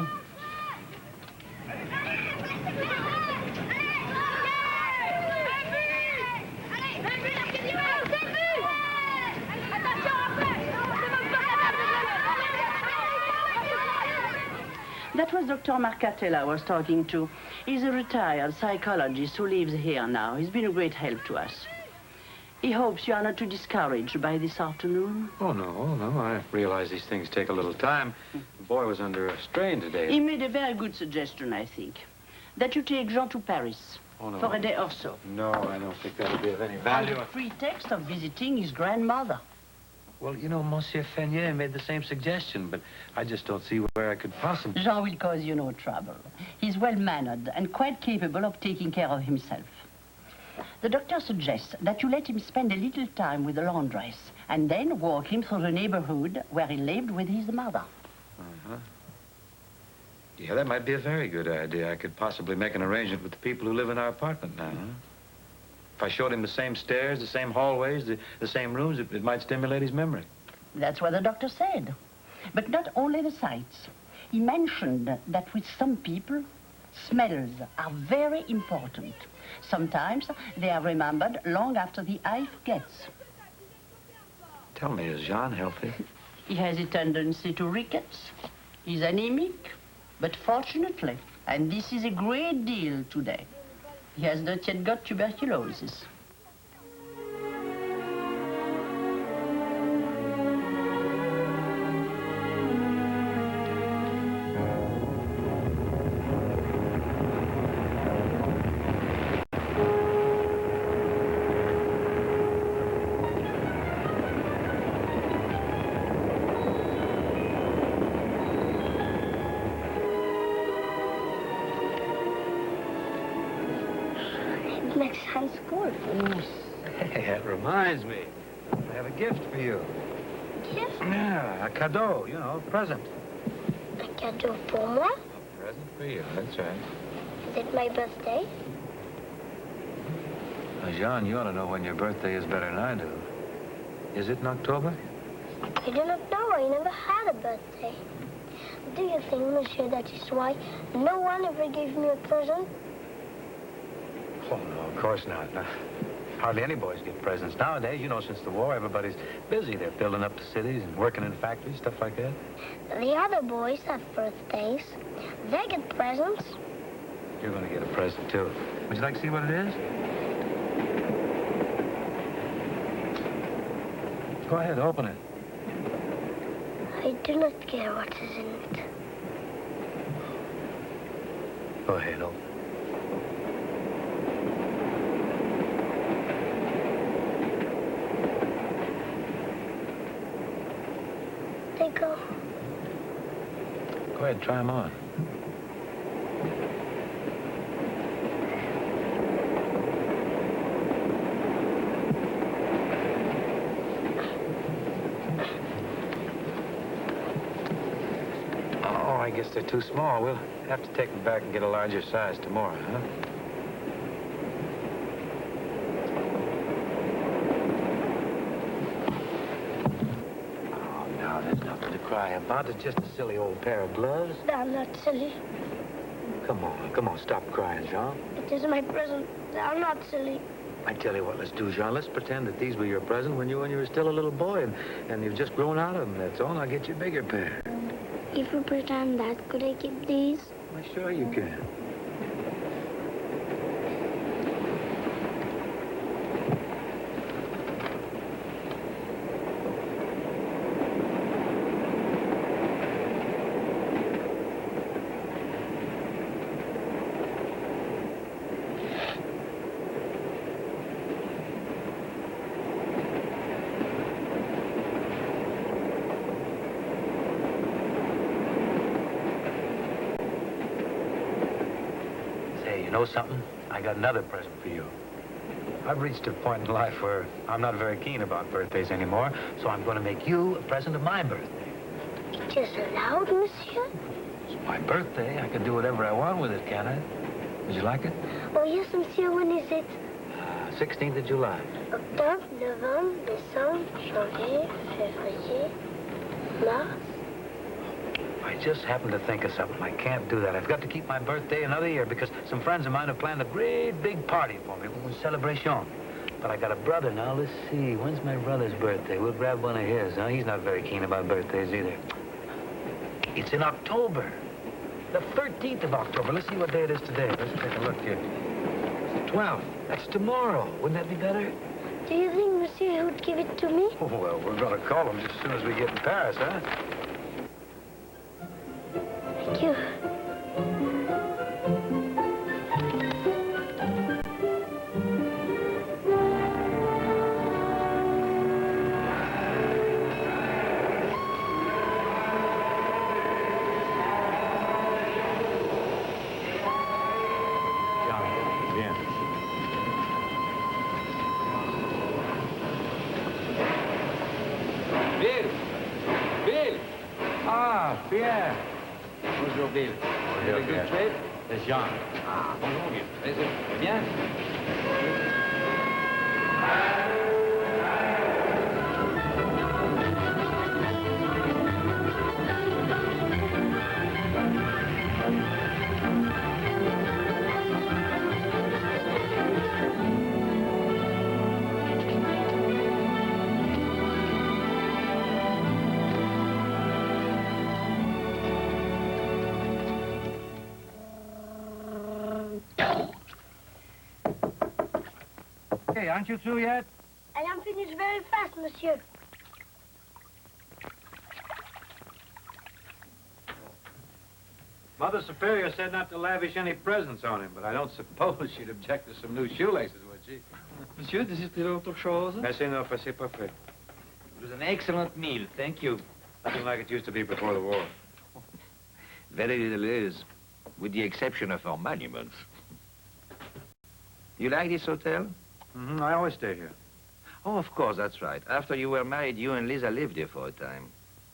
That was Dr. Marcatel I was talking to. He's a retired psychologist who lives here now. He's been a great help to us. He hopes you are not too discouraged by this afternoon. Oh, no. I realize these things take a little time. The boy was under a strain today. He made a very good suggestion, I think. That you take Jean to Paris for a day or so. No, I don't think that'll be of any On value. the pretext of visiting his grandmother. Well, you know, Monsieur Fenier made the same suggestion, but I just don't see where I could possibly... Jean will cause you no trouble. He's well-mannered and quite capable of taking care of himself. The doctor suggests that you let him spend a little time with the laundress and then walk him through the neighborhood where he lived with his mother. Uh-huh. Yeah, that might be a very good idea. I could possibly make an arrangement with the people who live in our apartment now, huh? If I showed him the same stairs, the same hallways, the same rooms, it might stimulate his memory. That's what the doctor said. But not only the sights. He mentioned that with some people, smells are very important. Sometimes they are remembered long after the eye forgets. Tell me, is Jean healthy? He has a tendency to rickets. He's anemic, but fortunately, and this is a great deal today, he has not yet got tuberculosis. Next time school. Hey, that reminds me. I have a gift for you. Gift? Yeah, a cadeau, you know, a present. A cadeau pour moi? Present for you, that's right. Is it my birthday? Now, Jean, you ought to know when your birthday is better than I do. Is it in October? I do not know. I never had a birthday. Do you think, monsieur, that is why no one ever gave me a present? Oh, no, of course not. Hardly any boys get presents nowadays. You know, since the war, everybody's busy. They're building up the cities and working in factories, stuff like that. The other boys have birthdays. They get presents. You're going to get a present, too. Would you like to see what it is? Go ahead, open it. I do not care what is in it. Go ahead, open it. They go. Go ahead, try them on. Oh, I guess they're too small. We'll have to take them back and get a larger size tomorrow, huh? Cry about it. Just a silly old pair of gloves. They're not silly. Come on, stop crying, Jean. It is my present. They are not silly. I tell you what, let's do, Jean. Let's pretend that these were your present when you were still a little boy, and you've just grown out of them. That's all. I'll get you a bigger pair. If you pretend that, could I keep these? Why, sure you can. know something? I got another present for you. I've reached a point in life where I'm not very keen about birthdays anymore, so I'm going to make you a present of my birthday. It is allowed, monsieur? It's my birthday. I can do whatever I want with it, can I? Would you like it? Oh, yes, monsieur. When is it? 16th of July. Octobre, Novembre, Décembre, Janvier, Février, Mars. I just happened to think of something. I can't do that. I've got to keep my birthday another year because some friends of mine have planned a great big party for me. A celebration. But I got a brother now. Let's see. When's my brother's birthday? We'll grab one of his. Huh? He's not very keen about birthdays either. It's in October. The 13th of October. Let's see what day it is today. Let's take a look here. 12th. That's tomorrow. Wouldn't that be better? Do you think monsieur would give it to me? Oh, well, we're going to call him just as soon as we get in Paris, huh? Thank you. Pierre. Bonjour, Bill. You had a good trip? C'est Jean. Ah, bonjour, Bill. Bien? Hey, aren't you through yet? I am finished very fast, monsieur. Mother Superior said not to lavish any presents on him, but I don't suppose she'd object to some new shoelaces, would she? Monsieur, désirez-vous autre chose? Merci, non, c'est pas fait. It was an excellent meal, thank you. Nothing like it used to be before the war. Very little is, with the exception of our monuments. You like this hotel? Mm-hmm. I always stay here. Oh, of course, that's right. After you were married, you and Lisa lived here for a time.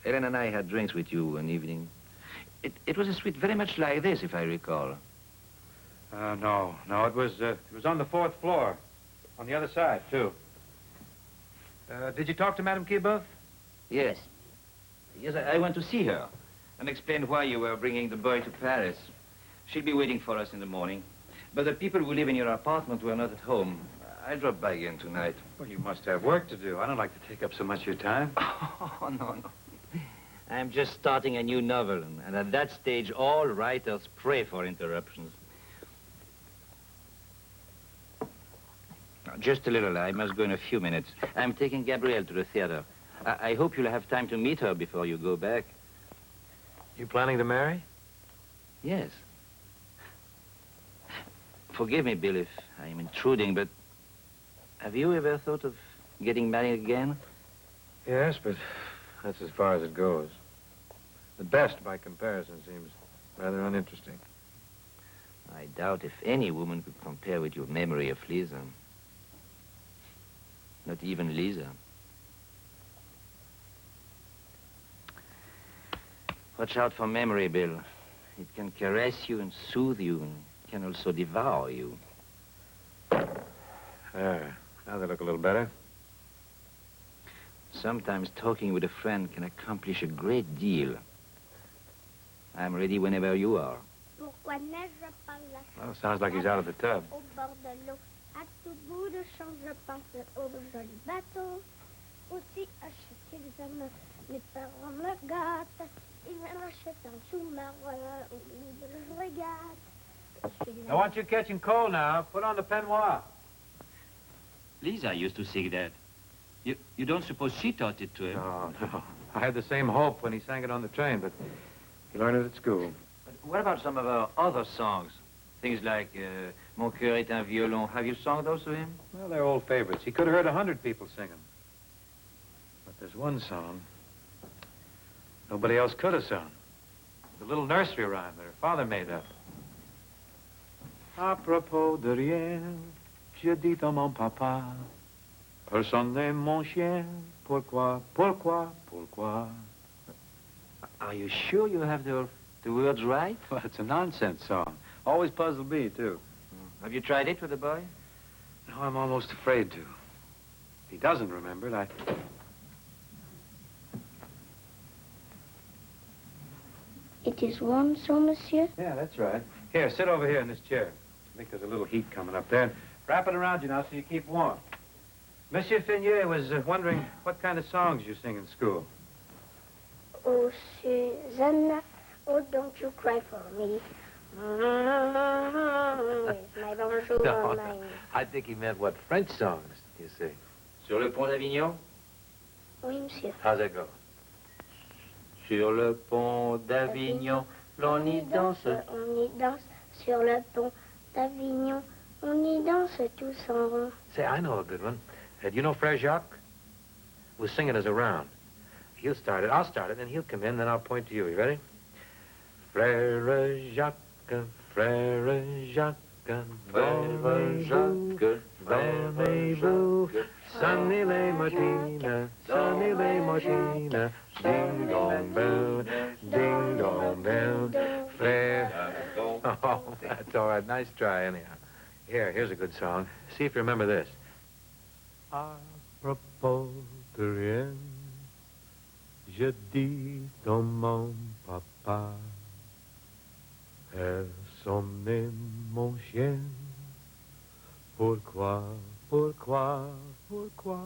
Ellen and I had drinks with you one evening. It was a suite very much like this, if I recall. No, it was on the 4th floor. On the other side, too. Did you talk to Madame Quillebeuf? Yes. Yes, I went to see her and explained why you were bringing the boy to Paris. She'll be waiting for us in the morning. But the people who live in your apartment were not at home. I'll drop by again tonight. Well, you must have work to do. I don't like to take up so much of your time. Oh, no. I'm just starting a new novel, and at that stage, all writers pray for interruptions. Now, just a little. I must go in a few minutes. I'm taking Gabrielle to the theater. I hope you'll have time to meet her before you go back. You planning to marry? Yes. Forgive me, Bill, if I'm intruding, but have you ever thought of getting married again? Yes, but that's as far as it goes. The best, by comparison, seems rather uninteresting. I doubt if any woman could compare with your memory of Lisa. Not even Lisa. Watch out for memory, Bill. It can caress you and soothe you, and can also devour you. There. Now they look a little better. Sometimes talking with a friend can accomplish a great deal. I'm ready whenever you are. Well, sounds like he's out of the tub. I want you catching cold now. Put on the peignoir. Lisa used to sing that. You don't suppose she taught it to him? No. I had the same hope when he sang it on the train, but he learned it at school. But what about some of our other songs? Things like Mon cœur est un violon. Have you sung those to him? Well, they're old favorites. He could have heard 100 people sing them. But there's one song nobody else could have sung. The little nursery rhyme that her father made up. À propos de rien, je dis à mon papa, personne n'est mon chien. Pourquoi, pourquoi, pourquoi? Are you sure you have the words right? Well, it's a nonsense song. Always puzzled me, too. Have you tried it with the boy? No, I'm almost afraid to. If he doesn't remember it, It is warm, so, monsieur? Yeah, that's right. Here, sit over here in this chair. I think there's a little heat coming up there. Wrap it around you now so you keep warm. Monsieur Finier was wondering what kind of songs you sing in school. Oh, Susanna, oh, don't you cry for me. With my bonjour No, on my... I think he meant what French songs you sing. Sur le pont d'Avignon? Oui, monsieur. How's that go? Sur le pont d'Avignon, l'on y danse. On y danse sur le pont d'Avignon. On y danse tous en rond. Say, I know a good one. Do you know Frère Jacques? We'll sing it as a round. He'll start it, I'll start it, then he'll come in, then I'll point to you. You ready? Frère Jacques, Frère Jacques, Frère Jacques, dormez-vous, sonnez les matines, sonnez les matines, ding dong bell, ding dong bell, Frère. Oh, that's all right. Nice try, anyhow. Here's a good song. See if you remember this. À propos de rien, je dis à mon papa, personne n'est mon chien. Pourquoi, pourquoi, pourquoi?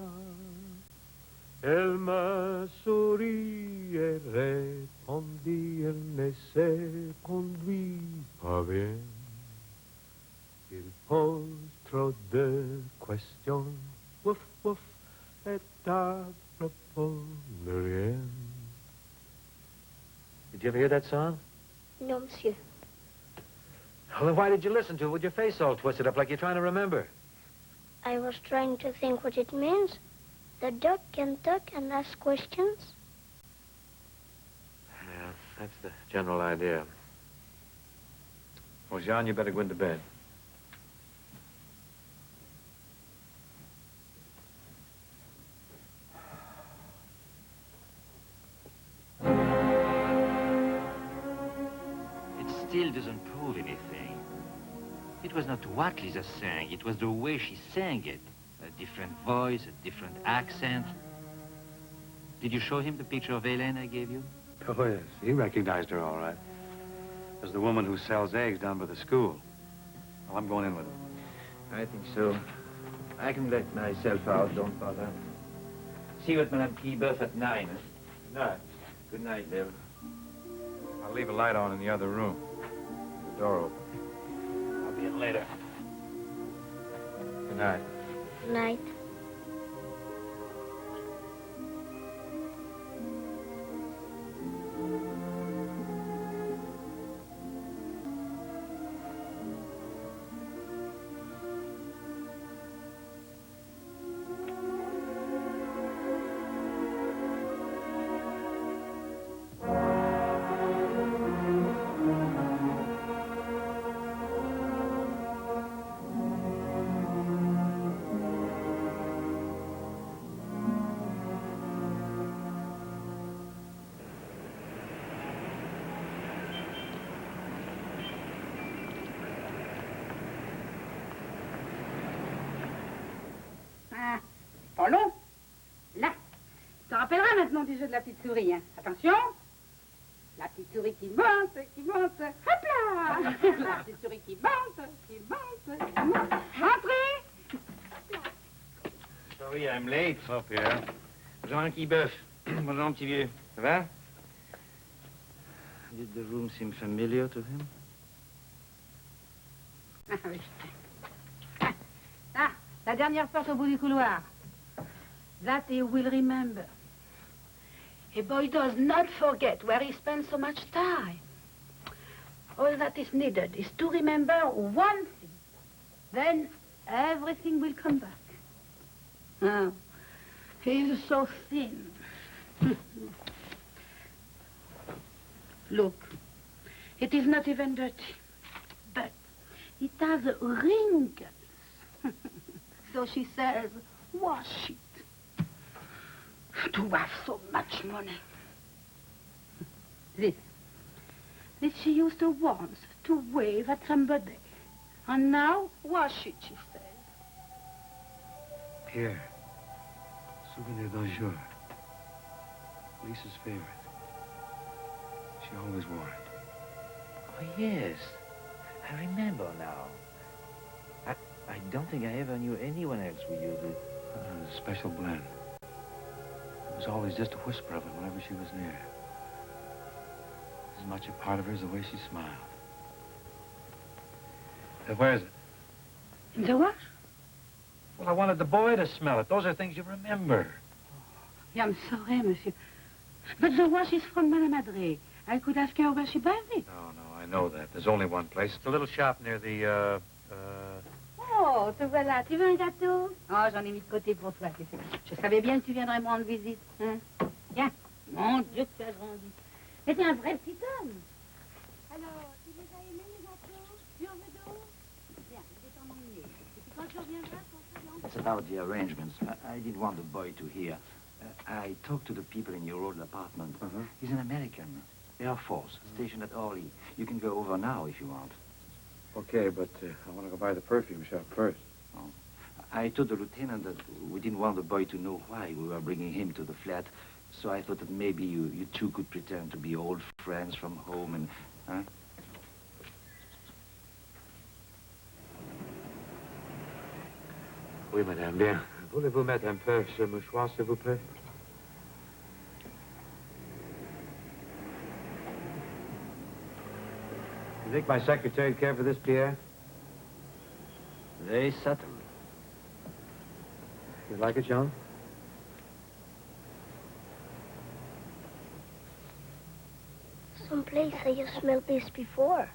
Elle m'a souri et répondit, elle ne se conduit pas bien. Il pose trop de questions. Woof, woof, et à propos de rien. Did you ever hear that song? No, monsieur. Well, then why did you listen to it with your face all twisted up like you're trying to remember? I was trying to think what it means. The duck can talk and ask questions. Yeah, that's the general idea. Well, Jean, you better go into bed. Still doesn't prove anything. It was not what Lisa sang, it was the way she sang it. A different voice, a different accent. Did you show him the picture of Hélène I gave you? Oh, yes. He recognized her all right. As the woman who sells eggs down by the school. Well, I'm going in with him. I think so. I can let myself out, don't bother. See you at Madame Quillebeuf at 9. Good night. Good night, Bill. I'll leave a light on in the other room. The door open. I'll be in later. Good night. Night. Pas long. Là. Tu te rappelleras maintenant du jeu de la petite souris, hein. Attention. La petite souris qui monte, qui monte. Hop là. La petite souris qui monte, qui monte, qui monte. Rentrez. Sorry, I'm late. Oh, Pierre. Jean Quillebeuf. Bonjour, petit vieux. Ça va? Did the room seem familiar to him? Ah oui. Ah, la dernière porte au bout du couloir. That he will remember. A boy does not forget where he spends so much time. All that is needed is to remember one thing. Then everything will come back. Oh, he's so thin. Look, it is not even dirty. But It has wrinkles. So she says, wash it. To have so much money. This she used to once to wave at somebody. And now, wash it, she says. Pierre. Souvenir d'un jour. Lisa's favorite. She always wore it. Oh, yes. I remember now. I don't think I ever knew anyone else who used it. It was a special blend. It was always just a whisper of it whenever she was near. As much a part of her as the way she smiled. Where is it? The what? Well, I wanted the boy to smell it. Those are things you remember. I'm sorry, monsieur. But the wash is from Madame Adré. I could ask her where she buys it. No, I know that. There's only one place. It's a little shop near the, Oh, te voilà. Tu veux un gâteau? Oh, j'en ai mis de côté pour toi. Je savais bien que tu viendrais me rendre visite. Hein? Tiens. Mon Dieu, que tu as grandi. Mais t'es un vrai petit homme. Alors, tu les as aimés, les gâteaux? Tu en veux d'autres? Bien, je vais t'en emmener. Et puis quand tu reviendras, It's about the arrangements. I didn't want the boy to hear. I talked to the people in your old apartment. He's an American. Air Force, stationed at Orly. You can go over now if you want. Okay, but I want to go by the perfume shop first. Oh. I told the lieutenant that we didn't want the boy to know why we were bringing him to the flat, so I thought that maybe you two could pretend to be old friends from home and... Huh? Oui, madame, bien. Voulez-vous mettre un peu ce mouchoir, s'il vous plaît? You think my secretary would care for this, Pierre? Very subtle. You like it, John? Someplace I have smelled this before.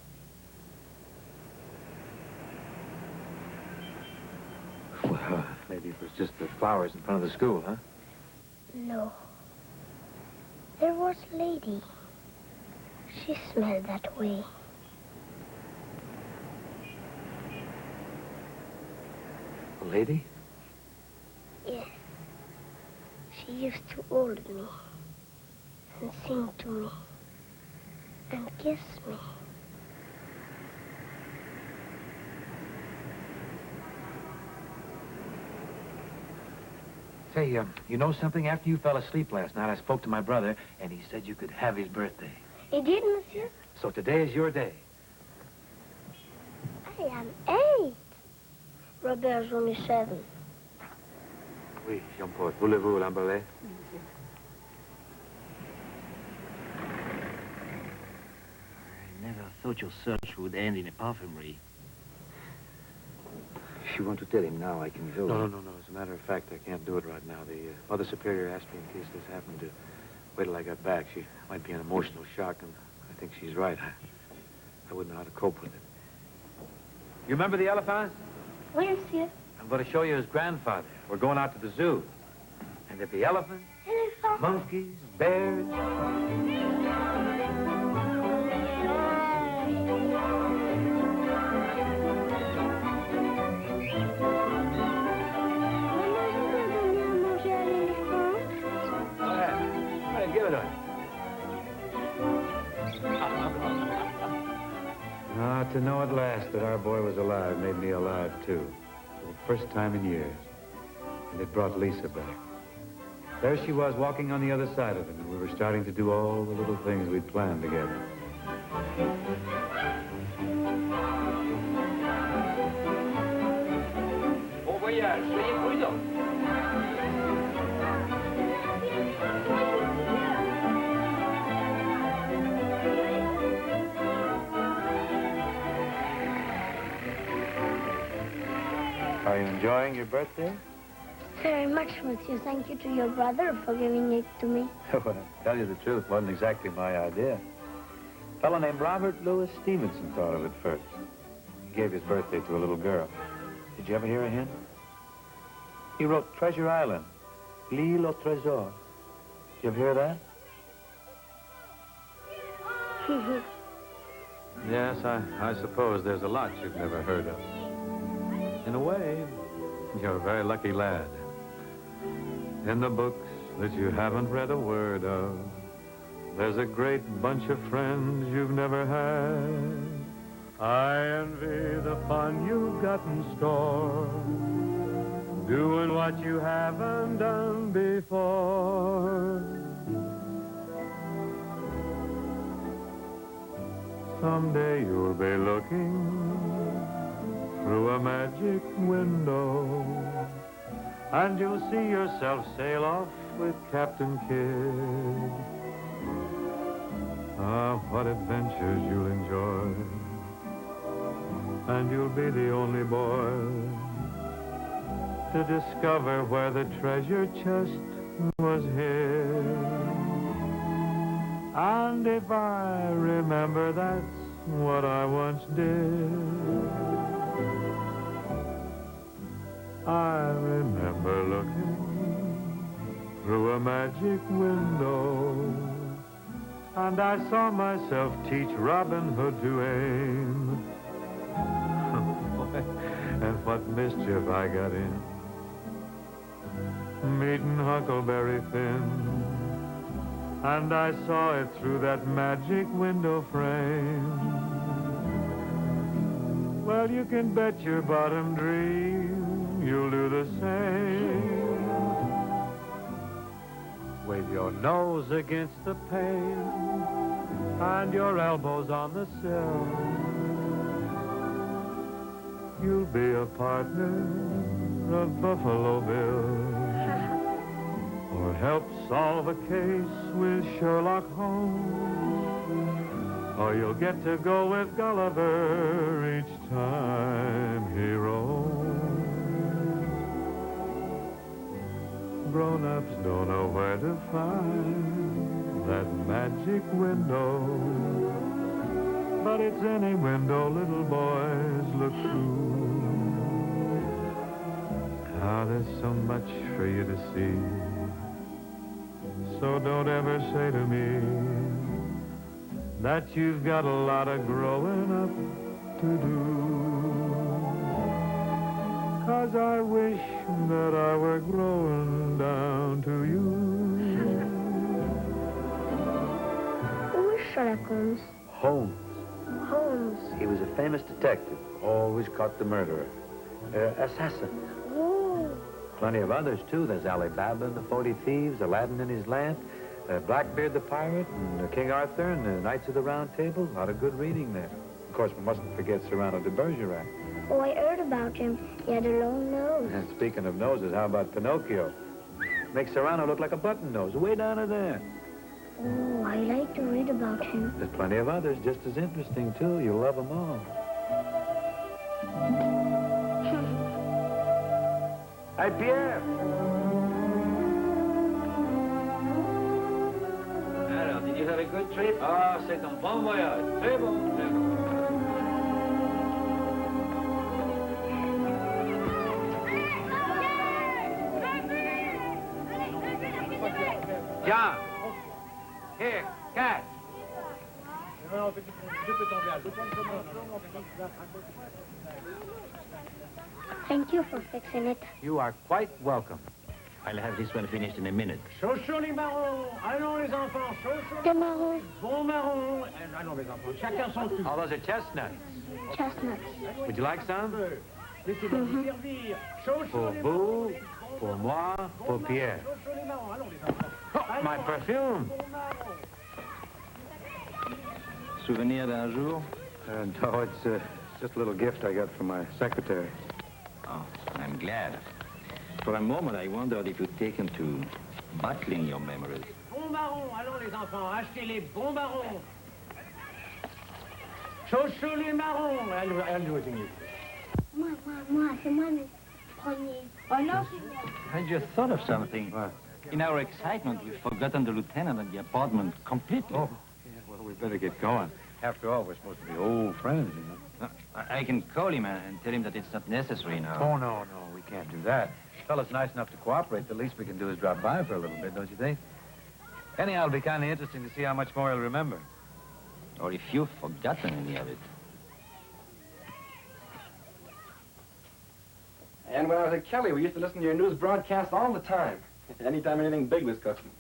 Well, maybe it was just the flowers in front of the school, huh? No. There was a lady. She smelled that way. A lady? Yes. She used to hold me and sing to me and kiss me. Say, you know something? After you fell asleep last night, I spoke to my brother, and he said you could have his birthday. He did, monsieur? So today is your day. I am 8. Robert's only 7. Oui, Jean-Paul. Voulez-vous l'emballer? I never thought your search would end in a perfumery. If you want to tell him now, I can go. No. As a matter of fact, I can't do it right now. The Mother Superior asked me in case this happened to wait till I got back. She might be an emotional shock, and I think she's right. I wouldn't know how to cope with it. You remember the elephant? Where, monsieur? I'm going to show you his grandfather. We're going out to the zoo. And there'll be elephants, monkeys, bears. Give it to him. Ah, to know at last that our boy was alive made me alive, too. For the first time in years. And it brought Lisa back. There she was, walking on the other side of him, and we were starting to do all the little things we'd planned together. Bon voyage, soyez prudents. Are you enjoying your birthday? Very much, monsieur. Thank you to your brother for giving it to me. Well, to tell you the truth, it wasn't exactly my idea. A fellow named Robert Louis Stevenson thought of it first. He gave his birthday to a little girl. Did you ever hear of him? He wrote Treasure Island, L'île au trésor. Did you ever hear that? Yes, I suppose there's a lot you've never heard of. In a way, you're a very lucky lad. In the books that you haven't read a word of, there's a great bunch of friends you've never had. I envy the fun you've got in store, doing what you haven't done before. Someday you'll be looking through a magic window, and you'll see yourself sail off with Captain Kidd. Ah, what adventures you'll enjoy, and you'll be the only boy to discover where the treasure chest was hid. And if I remember, that's what I once did. I remember looking through a magic window, and I saw myself teach Robin Hood to aim. And what mischief I got in, meeting Huckleberry Finn. And I saw it through that magic window frame. Well, you can bet your bottom dream you'll do the same. With your nose against the pane and your elbows on the sill, you'll be a partner of Buffalo Bill. Or help solve a case with Sherlock Holmes. Or you'll get to go with Gulliver each time he roams. Grown-ups don't know where to find that magic window, but it's any window little boys look through. Ah, there's so much for you to see. So don't ever say to me that you've got a lot of growing up to do. 'Cause I wish that I were growing down to you. Who is Sherlock Holmes? Holmes. Holmes. He was a famous detective. Always caught the murderer. Assassin. Oh. Plenty of others, too. There's Ali Baba and the 40 Thieves, Aladdin and his lamp, Blackbeard the Pirate, and King Arthur, and the Knights of the Round Table. A lot of good reading there. Of course, we mustn't forget Cyrano de Bergerac. Oh, I heard about him. He had a long nose. And speaking of noses, how about Pinocchio? Makes Cyrano look like a button nose, way down to there. Oh, I like to read about him. There's plenty of others just as interesting, too. You'll love them all. Hey, Pierre! Alors, did you have a good trip? Ah, c'est un bon voyage. Très bon, très bon. John! Here, catch! Thank you for fixing it. You are quite welcome. I'll have this one finished in a minute. Chauchons les marrons. Allons les enfants, chauchons. Des marrons. Bon marron. Allons les enfants, chacun son tour. Oh, those are chestnuts. Chestnuts. Would you like some? Laissez-moi vous servir. Chauchons Pour les vous, pour moi, pour Pierre. Chauchons les marrons. Allons les enfants. Oh, my perfume. Souvenir d'un jour? No, it's just a little gift I got from my secretary. Oh, I'm glad. For a moment, I wondered if you'd taken to bottling your memories. Bon marron. Allons les enfants, achetez les bons marrons. Chauchons les marrons. I'll do it in you. Moi, c'est moi le premier. Oh non, c'est moi. I just thought of something. In our excitement, we've forgotten the lieutenant and the apartment completely. Oh, yeah, well, we better get going. After all, we're supposed to be old friends, you know. I can call him and tell him that it's not necessary now. Oh, no, we can't do that. Fella's nice enough to cooperate. The least we can do is drop by for a little bit, don't you think? Anyhow, it'll be kind of interesting to see how much more he'll remember. Or if you've forgotten any of it. And when I was at Kelly, we used to listen to your news broadcast all the time. Anytime anything big was cooking.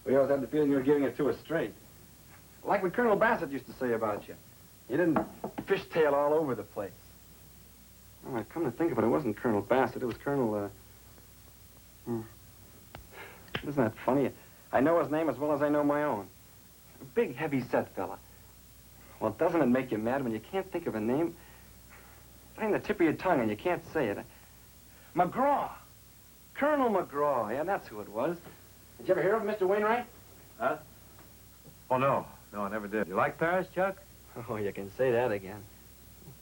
We always had the feeling you were giving it to us straight. Like what Colonel Bassett used to say about you. You didn't fishtail all over the place. Oh, come to think of it, it wasn't Colonel Bassett. It was Colonel, Isn't that funny? I know his name as well as I know my own. A big, heavy-set fella. Well, doesn't it make you mad when you can't think of a name? It's on the tip of your tongue and you can't say it. McGraw. Colonel McGraw. Yeah, that's who it was. Did you ever hear of him, Mr. Wainwright? Huh? Oh, no. No, I never did. You like Paris, Chuck? Oh, you can say that again.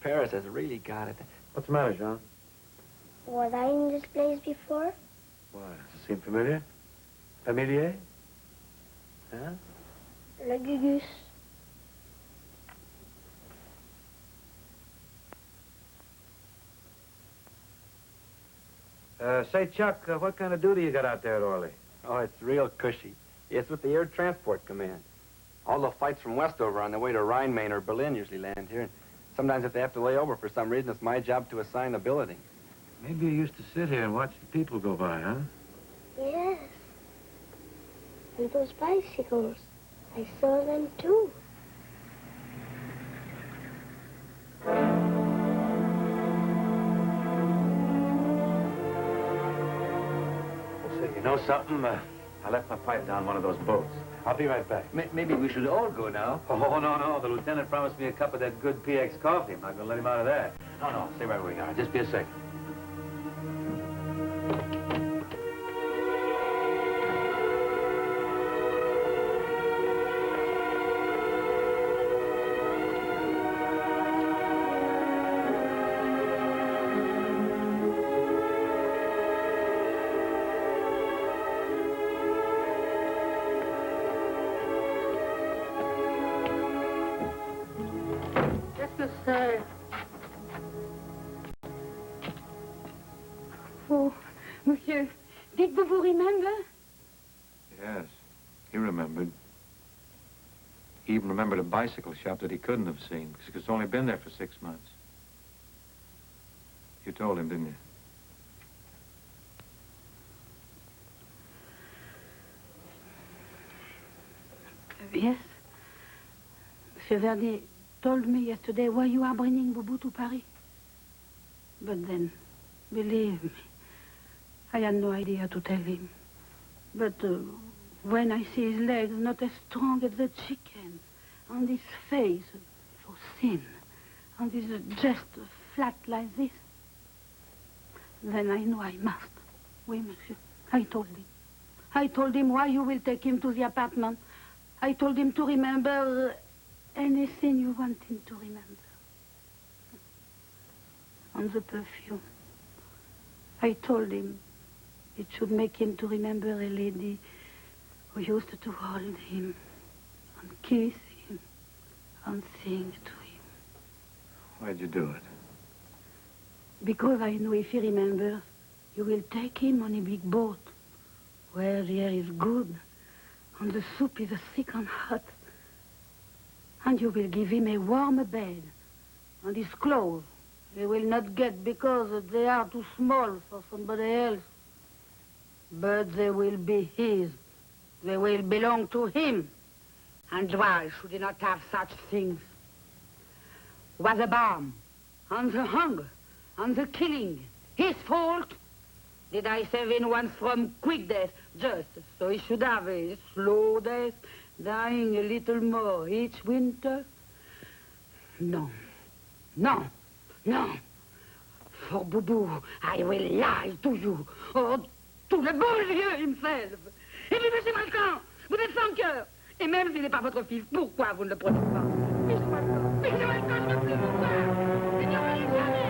Paris has really got it. What's the matter, Jean? Was I in this place before? Why, does it seem familiar? Familier? Huh? Le Gugus. Say, Chuck, what kind of duty you got out there at Orly? Oh, it's real cushy. It's with the Air Transport Command. All the flights from Westover on the way to Rhine, Main, or Berlin usually land here. And sometimes if they have to lay over for some reason, it's my job to assign the building. Maybe you used to sit here and watch the people go by, huh? Yes. And those bicycles. I saw them too. You know something? I left my pipe down one of those boats. I'll be right back. Maybe we should all go now. Oh, no. The lieutenant promised me a cup of that good PX coffee. I'm not going to let him out of that. No. Stay right where we are. Just be a second. Oh, monsieur, did you remember? Yes, he remembered. He even remembered a bicycle shop that he couldn't have seen because it's only been there for 6 months. You told him, didn't you? Yes. Monsieur Verdi told me yesterday why you are bringing Boubou to Paris. But then, believe me, I had no idea to tell him. But when I see his legs not as strong as the chicken, and his face so thin, and his chest flat like this, then I know I must. Oui, monsieur. I told him. I told him why you will take him to the apartment. I told him to remember anything you want him to remember. And the perfume. I told him it should make him to remember a lady who used to hold him and kiss him and sing to him. Why'd you do it? Because I know if he remembers, you will take him on a big boat where the air is good and the soup is thick and hot. And you will give him a warm bed and his clothes. He will not get because they are too small for somebody else. But they will be his. They will belong to him. And why should he not have such things? Was the bomb, and the hunger, and the killing his fault? Did I save him once from quick death, just so he should have a slow death, dying a little more each winter? No. For Boubou, I will lie to you, or to le bon Dieu himself. Et puis, monsieur Malcan, vous êtes sans cœur. Et même s'il n'est pas votre fils, pourquoi vous ne le prenez pas? Monsieur Malcan, je ne veux plus vous voir. Et n'oubliez jamais.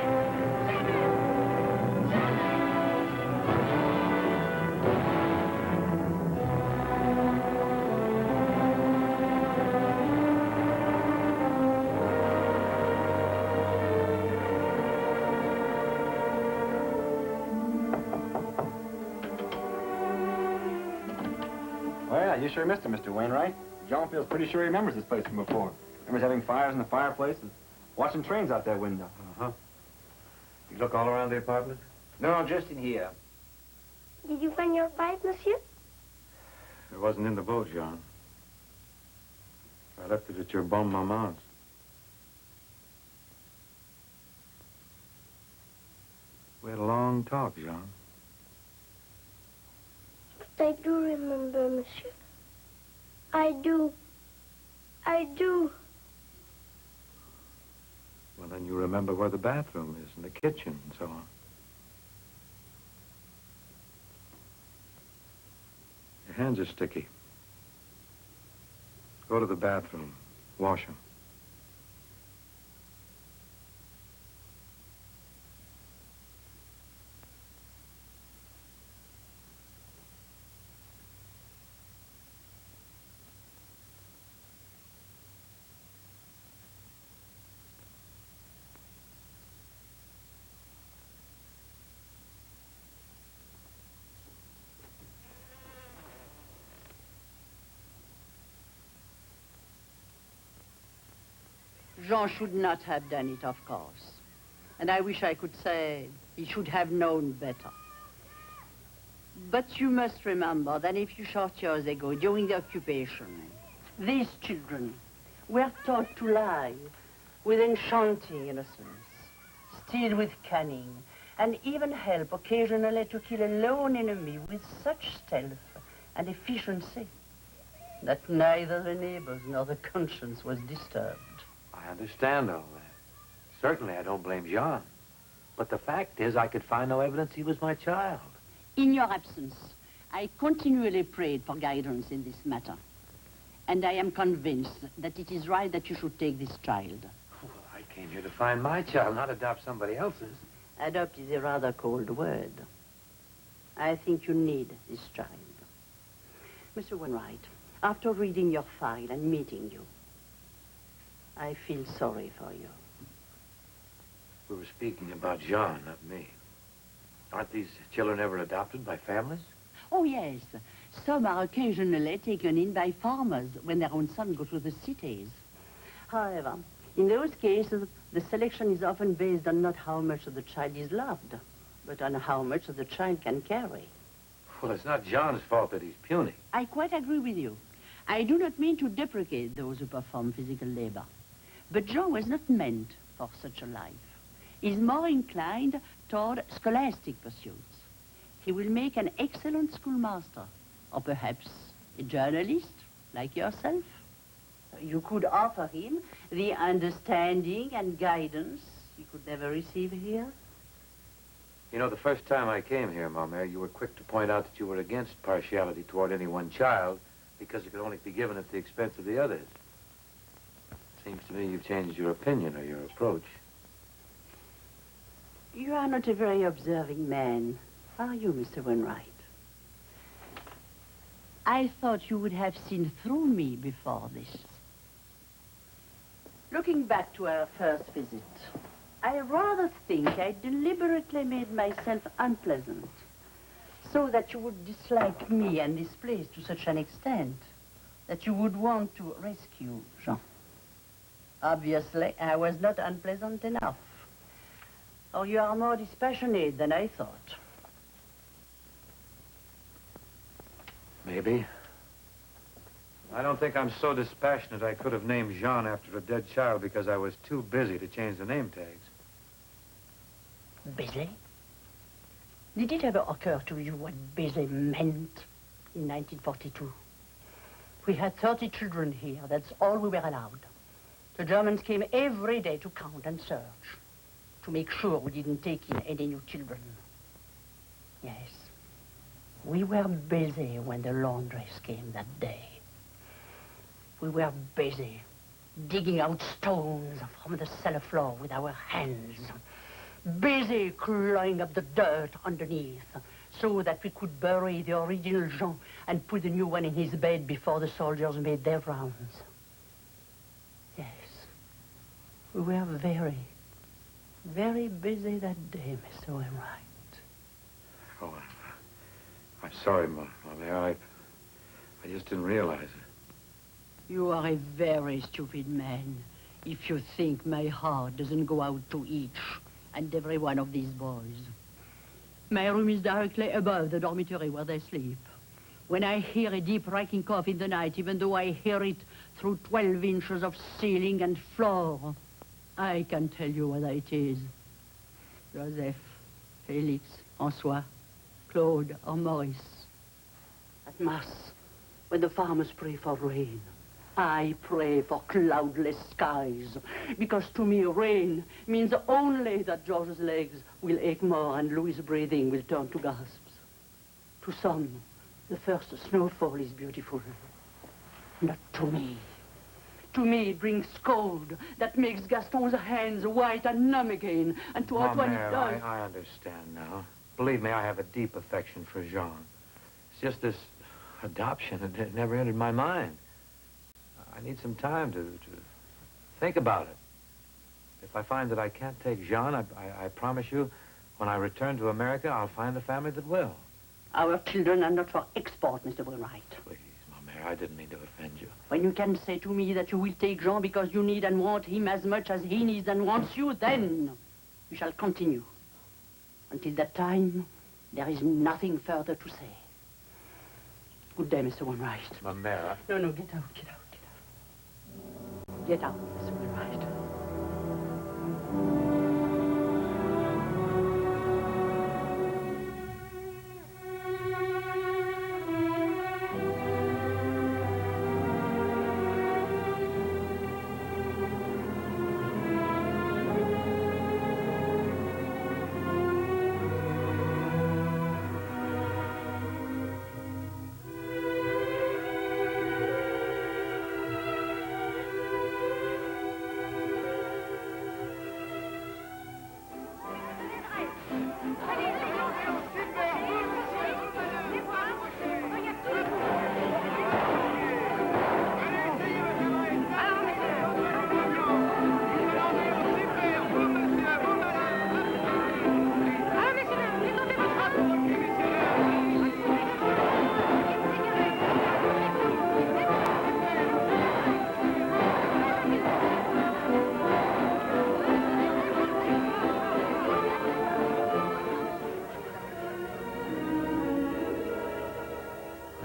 Well, you sure missed him, Mr. Wainwright. John feels pretty sure he remembers this place from before. Remembers having fires in the fireplace and watching trains out that window. Uh-huh. You look all around the apartment? No, just in here. Did you find your pipe, monsieur? It wasn't in the boat, Jean. I left it at your bon maman's. We had a long talk, Jean. But I do remember, monsieur. I do. I do. Well, then you remember where the bathroom is and the kitchen and so on. Your hands are sticky. Go to the bathroom. Wash them. Jean should not have done it, of course. And I wish I could say he should have known better. But you must remember that a few short years ago, during the occupation, these children were taught to lie with enchanting innocence, steal with cunning, and even help occasionally to kill a lone enemy with such stealth and efficiency that neither the neighbors nor the conscience was disturbed. I understand all that. Certainly, I don't blame Jean. But the fact is, I could find no evidence he was my child. In your absence, I continually prayed for guidance in this matter. And I am convinced that it is right that you should take this child. Well, I came here to find my child, not adopt somebody else's. Adopt is a rather cold word. I think you need this child. Mr. Wainwright, after reading your file and meeting you, I feel sorry for you. We were speaking about Jean, not me. Aren't these children ever adopted by families? Oh, yes. Some are occasionally taken in by farmers when their own sons go to the cities. However, in those cases, the selection is often based on not how much of the child is loved, but on how much of the child can carry. Well, it's not Jean's fault that he's puny. I quite agree with you. I do not mean to deprecate those who perform physical labor. But Jean was not meant for such a life. He's more inclined toward scholastic pursuits. He will make an excellent schoolmaster, or perhaps a journalist, like yourself. You could offer him the understanding and guidance he could never receive here. You know, the first time I came here, Ma Mère, you were quick to point out that you were against partiality toward any one child because it could only be given at the expense of the others. Seems to me you've changed your opinion or your approach. You are not a very observing man, are you, Mr. Wainwright? I thought you would have seen through me before this. Looking back to our first visit, I rather think I deliberately made myself unpleasant so that you would dislike me and this place to such an extent that you would want to rescue Jean. Obviously, I was not unpleasant enough. Or you are more dispassionate than I thought. Maybe. I don't think I'm so dispassionate I could have named Jean after a dead child because I was too busy to change the name tags. Busy? Did it ever occur to you what busy meant in 1942? We had 30 children here. That's all we were allowed. The Germans came every day to count and search, to make sure we didn't take in any new children. Yes, we were busy when the laundress came that day. We were busy digging out stones from the cellar floor with our hands, busy clawing up the dirt underneath so that we could bury the original Jean and put the new one in his bed before the soldiers made their rounds. Yes, we were very, very busy that day, Mr. Wainwright. Oh, I'm sorry, Ma Mère. I just didn't realize it. You are a very stupid man if you think my heart doesn't go out to each and every one of these boys. My room is directly above the dormitory where they sleep. When I hear a deep racking cough in the night, even though I hear it through 12 inches of ceiling and floor, I can tell you whether it is Joseph, Felix, François, Claude, or Maurice. At Mass, when the farmers pray for rain, I pray for cloudless skies, because to me rain means only that George's legs will ache more and Louis' breathing will turn to gasps. To some, the first snowfall is beautiful. Not to me. To me, it brings cold that makes Gaston's hands white and numb again. And to Antoine it does. I understand now. Believe me, I have a deep affection for Jean. It's just this adoption. It never entered my mind. I need some time to think about it. If I find that I can't take Jean, I promise you, when I return to America, I'll find a family that will. Our children are not for export, Mr. Wainwright. Please, Ma Mère, I didn't mean to offend you. When you can say to me that you will take Jean because you need and want him as much as he needs and wants you, then we shall continue. Until that time, there is nothing further to say. Good day, Mr. Wainwright. Ma Mère. No, get out, get out. Get out, Mr. Wainwright.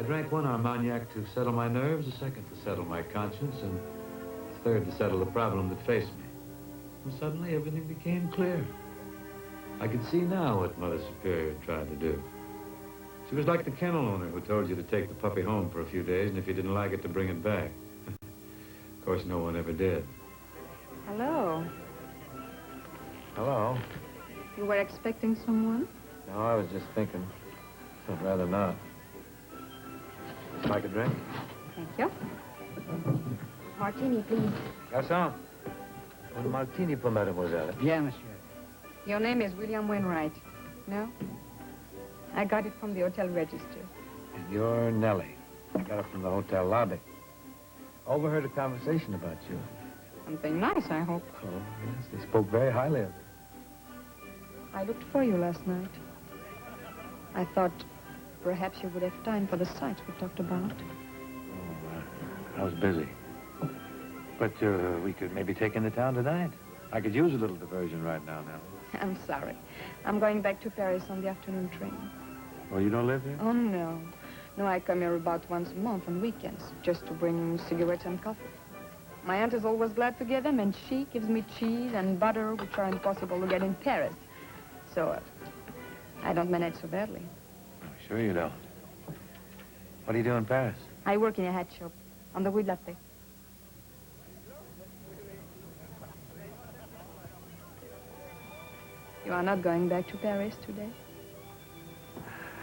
I drank one Armagnac to settle my nerves, a second to settle my conscience, and a third to settle the problem that faced me. And suddenly everything became clear. I could see now what Mother Superior tried to do. She was like the kennel owner who told you to take the puppy home for a few days, and if you didn't like it, to bring it back. Of course, no one ever did. Hello. Hello. You were expecting someone? No, I was just thinking. I'd rather not. Like a drink? Thank you. Martini, please. Garçon, un martini pour mademoiselle. Bien, monsieur. Your name is William Wainwright, no? I got it from the hotel register. And you're Nellie. I got it from the hotel lobby. Overheard a conversation about you. Something nice, I hope. Oh, yes, they spoke very highly of you. I looked for you last night. I thought perhaps you would have time for the sights we talked about. I was busy. But we could maybe take in the town tonight. I could use a little diversion right now, Nellie. I'm sorry. I'm going back to Paris on the afternoon train. Oh, you don't live here? Oh, no. No, I come here about once a month on weekends, just to bring cigarettes and coffee. My aunt is always glad to get them, and she gives me cheese and butter, which are impossible to get in Paris. So, I don't manage so badly. Oh, sure you don't. What do you do in Paris? I work in a hat shop on the Rue de la Paix. You are not going back to Paris today?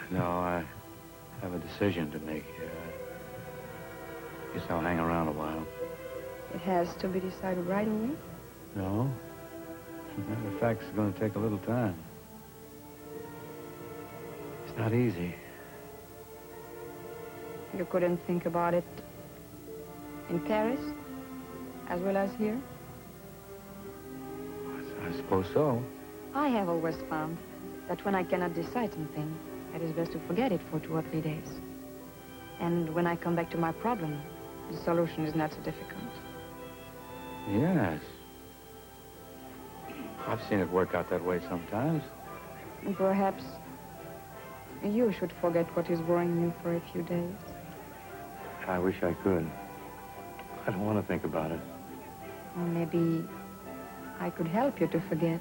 No, I have a decision to make here. I guess I'll hang around a while. It has to be decided right away? No. As a matter of fact, it's going to take a little time. It's not easy. You couldn't think about it in Paris, as well as here? I suppose so. I have always found that when I cannot decide something, it is best to forget it for 2 or 3 days. And when I come back to my problem, the solution is not so difficult. Yes. I've seen it work out that way sometimes. And perhaps you should forget what is worrying you for a few days. I wish I could. I don't want to think about it. Or maybe I could help you to forget.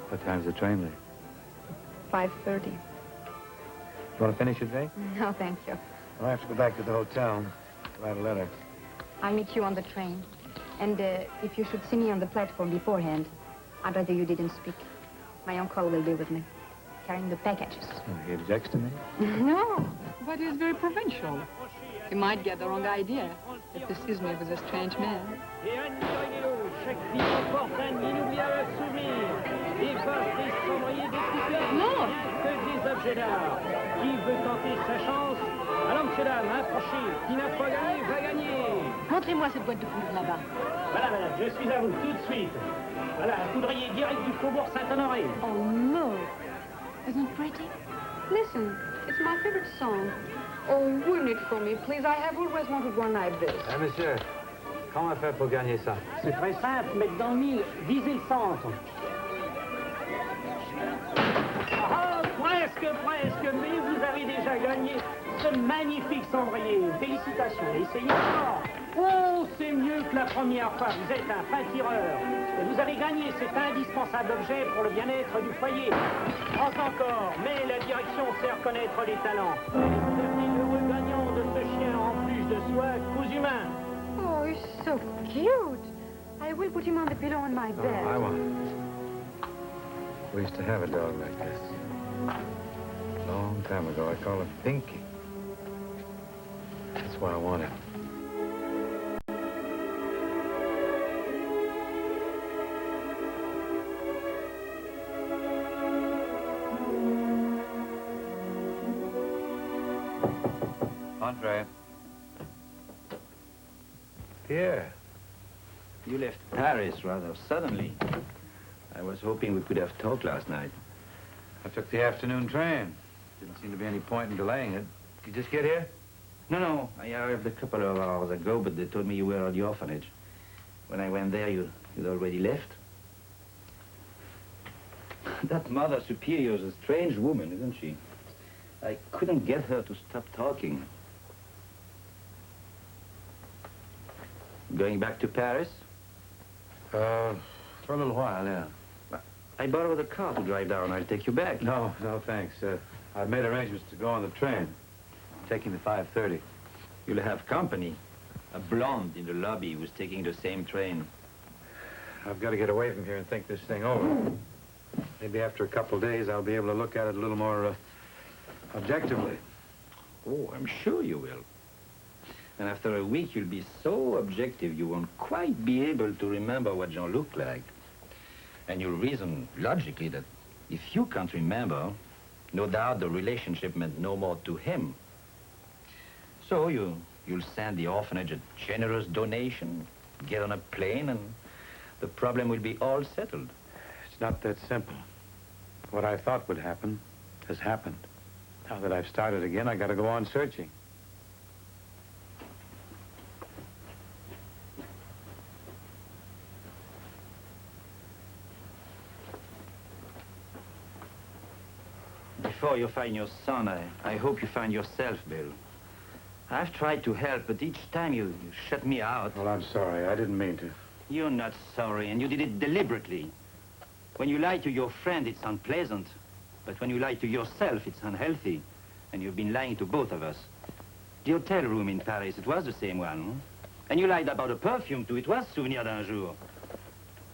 What time's the train leave? 5:30. You want to finish it, Jake? No, thank you. Well, I have to go back to the hotel. Write a letter. I'll meet you on the train. And if you should see me on the platform beforehand, I'd rather you didn't speak. My uncle will be with me, carrying the packages. He objects to me? No, but he's very provincial. You might get the wrong idea if this is me with a strange man. Non, que des objets d'art. Qui veut tenter sa chance? Alors, monsieur, dame, approchez. Qui n'a pas gagné, va gagner. Montrez-moi cette boîte de poudre là-bas. Voilà, madame, je suis à vous tout de suite. Voilà, un poudrier direct du Faubourg Saint-Honoré. Oh, look. Isn't it pretty? Listen, it's my favorite song. Oh, win it for me, please. I have always wanted one like this. Monsieur, comment faire pour gagner ça? C'est très simple, mettre dans le mille, viser le centre. Ah, presque, mais vous avez déjà gagné ce magnifique cendrier. Félicitations, essayez encore. Oh, c'est mieux que la première fois, vous êtes un fin tireur. Et vous avez gagné cet indispensable objet pour le bien-être du foyer. Pas encore, mais la direction sait reconnaître les talents. Et vous devenez l'heureux gagnant de ce chien en plus de soie cousu main. Oh, he's so cute. I will put him on the pillow on my bed. I want. We used to have a dog like this. A long time ago. I call him Pinky. That's why I want him. Andre. Pierre, you left Paris rather suddenly. I was hoping we could have talked last night. I took the afternoon train. Didn't seem to be any point in delaying it. Did you just get here? No, I arrived a couple of hours ago, but they told me you were at the orphanage. When I went there, you'd already left. That Mother Superior is a strange woman, isn't she? I couldn't get her to stop talking. Going back to Paris? For a little while, yeah. I borrowed a car to drive down. I'll take you back. No, thanks. I've made arrangements to go on the train. Taking the 5:30. You'll have company. A blonde in the lobby who's taking the same train. I've got to get away from here and think this thing over. Maybe after a couple of days, I'll be able to look at it a little more objectively. Oh, I'm sure you will. And after a week, you'll be so objective, you won't quite be able to remember what Jean looked like. And you'll reason logically that if you can't remember, no doubt the relationship meant no more to him. So you'll send the orphanage a generous donation, get on a plane, and the problem will be all settled. It's not that simple. What I thought would happen has happened. Now that I've started again, I got to go on searching. Before you find your son, I hope you find yourself, Bill. I've tried to help, but each time you shut me out. Well, I'm sorry. I didn't mean to. You're not sorry, and you did it deliberately. When you lie to your friend, it's unpleasant. But when you lie to yourself, it's unhealthy. And you've been lying to both of us. The hotel room in Paris, it was the same one. Huh? And you lied about a perfume, too. It was Souvenir d'un jour.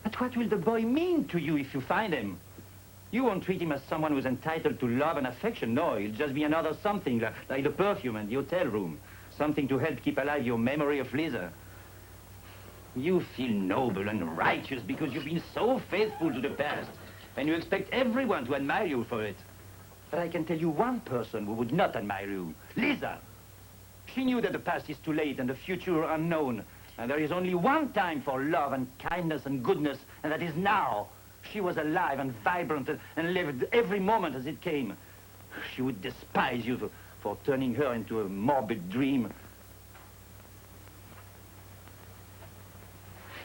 But what will the boy mean to you if you find him? You won't treat him as someone who's entitled to love and affection. No, he'll just be another something, like the perfume and the hotel room. Something to help keep alive your memory of Lisa. You feel noble and righteous because you've been so faithful to the past. And you expect everyone to admire you for it. But I can tell you one person who would not admire you. Lisa! She knew that the past is too late and the future unknown. And there is only one time for love and kindness and goodness, and that is now. She was alive and vibrant and lived every moment as it came. She would despise you for turning her into a morbid dream.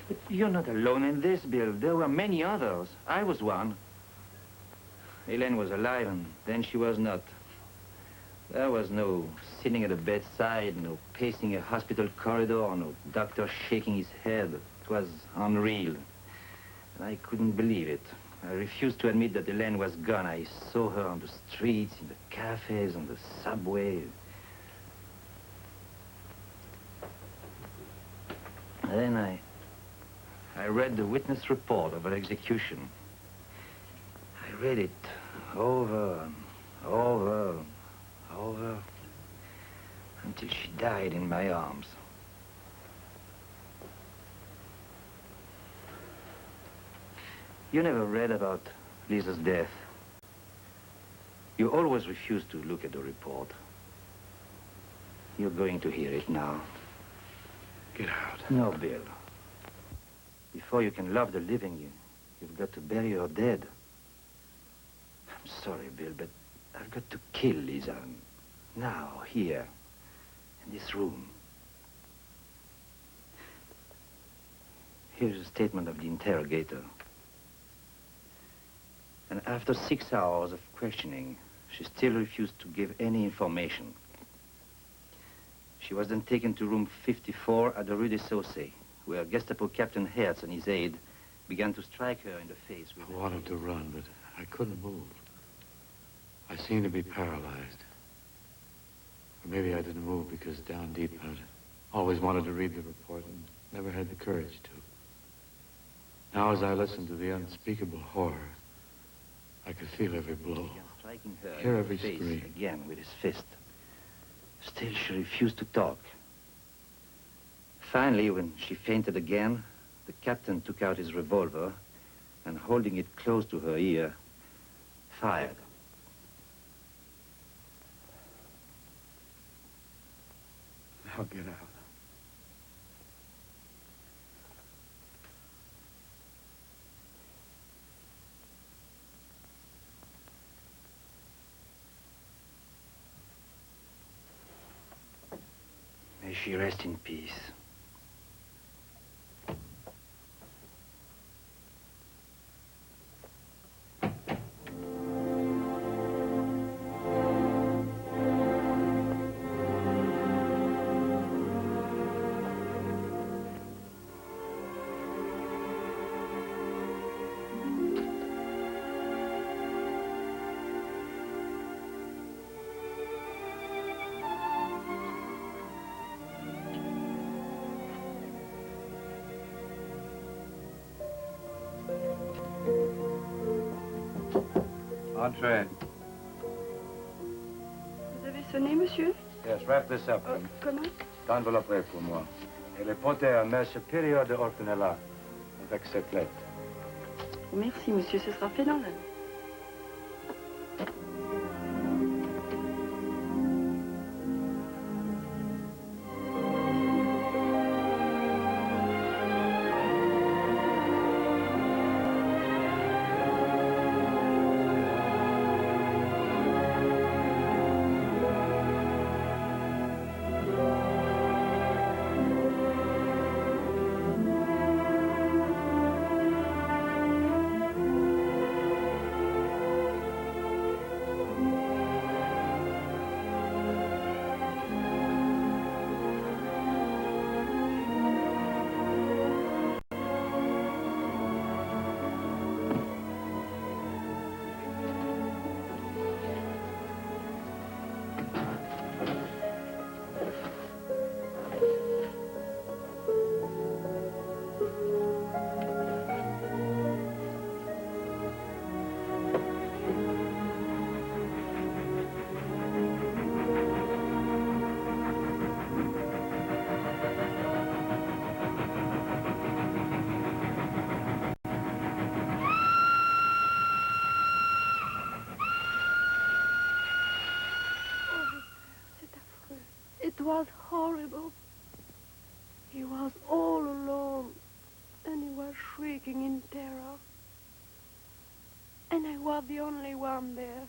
But you're not alone in this, Bill. There were many others. I was one. Hélène was alive, and then she was not. There was no sitting at a bedside, no pacing a hospital corridor, no doctor shaking his head. It was unreal. And I couldn't believe it. I refused to admit that Hélène was gone. I saw her on the streets, in the cafes, on the subway. And then I read the witness report of her execution. I read it over and over and over until she died in my arms. You never read about Lisa's death. You always refused to look at the report. You're going to hear it now. Get out. No, Bill. Before you can love the living, you've got to bury your dead. I'm sorry, Bill, but I've got to kill Lisa. Now, here, in this room. Here's a statement of the interrogator. And after 6 hours of questioning, she still refused to give any information. She was then taken to room 54 at the Rue des Saussets, where Gestapo Captain Hertz and his aide began to strike her in the face with... I wanted to run, but I couldn't move. I seemed to be paralyzed. Or maybe I didn't move because down deep I'd always wanted to read the report and never had the courage to. Now, as I listened to the unspeakable horror, I could feel every blow, striking her hear in every the face scream. again with his fist. Still, she refused to talk. Finally, when she fainted again, the captain took out his revolver and, holding it close to her ear, fired. Now get out. May she rest in peace. Entree. Vous avez sonné, monsieur? Yes, wrap this up. Comment? L'enveloppe pour moi. Et le porter à mère supérieure de Orphenelat avec cette lettre. Merci, monsieur. Ce sera fait dans l'heure. It was horrible. He was all alone, and he was shrieking in terror. And I was the only one there.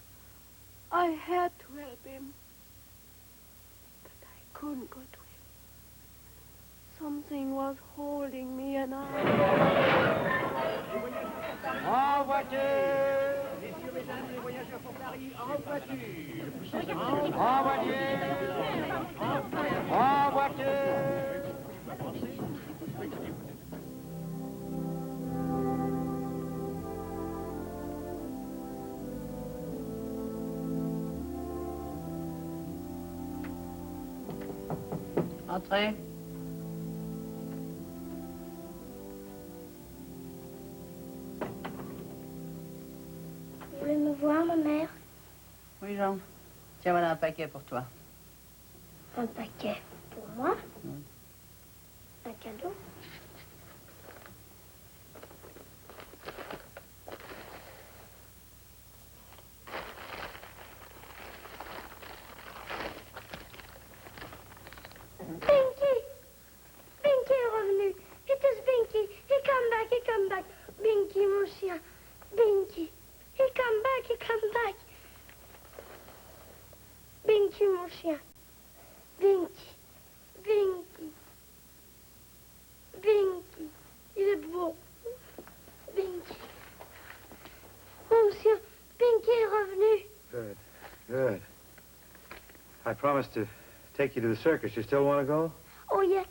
I had to help him, but I couldn't go to him. Something was holding me, and I... En voiture! Messieurs, mesdames, les voyageurs pour Paris, en voiture! En voiture! En voiture! Entrez. Vous voulez me voir, ma mère? Oui, Jean. Tiens, voilà un paquet pour toi. Un paquet pour moi? Un cadeau? Binky! Binky est revenu. It is Binky. He come back, he come back. Binky, mon chien. Binky. He come back, he come back. Binky, mon chien. Binky. Binky. Binky. Il est beau. Binky. Mon chien. Binky est revenu. Good, good. I promised to take you to the circus. You still want to go? Oh, yeah.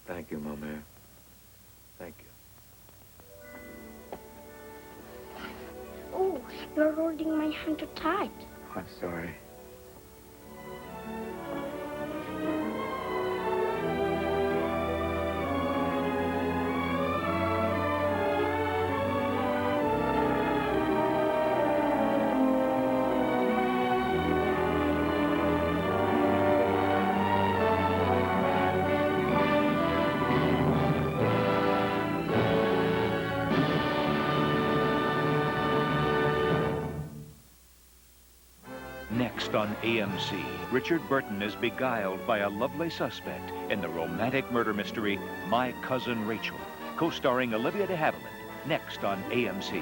Thank you, ma mère. Thank you. Oh, you're holding my hand too tight. I'm sorry. Next on AMC, Richard Burton is beguiled by a lovely suspect in the romantic murder mystery, My Cousin Rachel, co-starring Olivia de Havilland, next on AMC.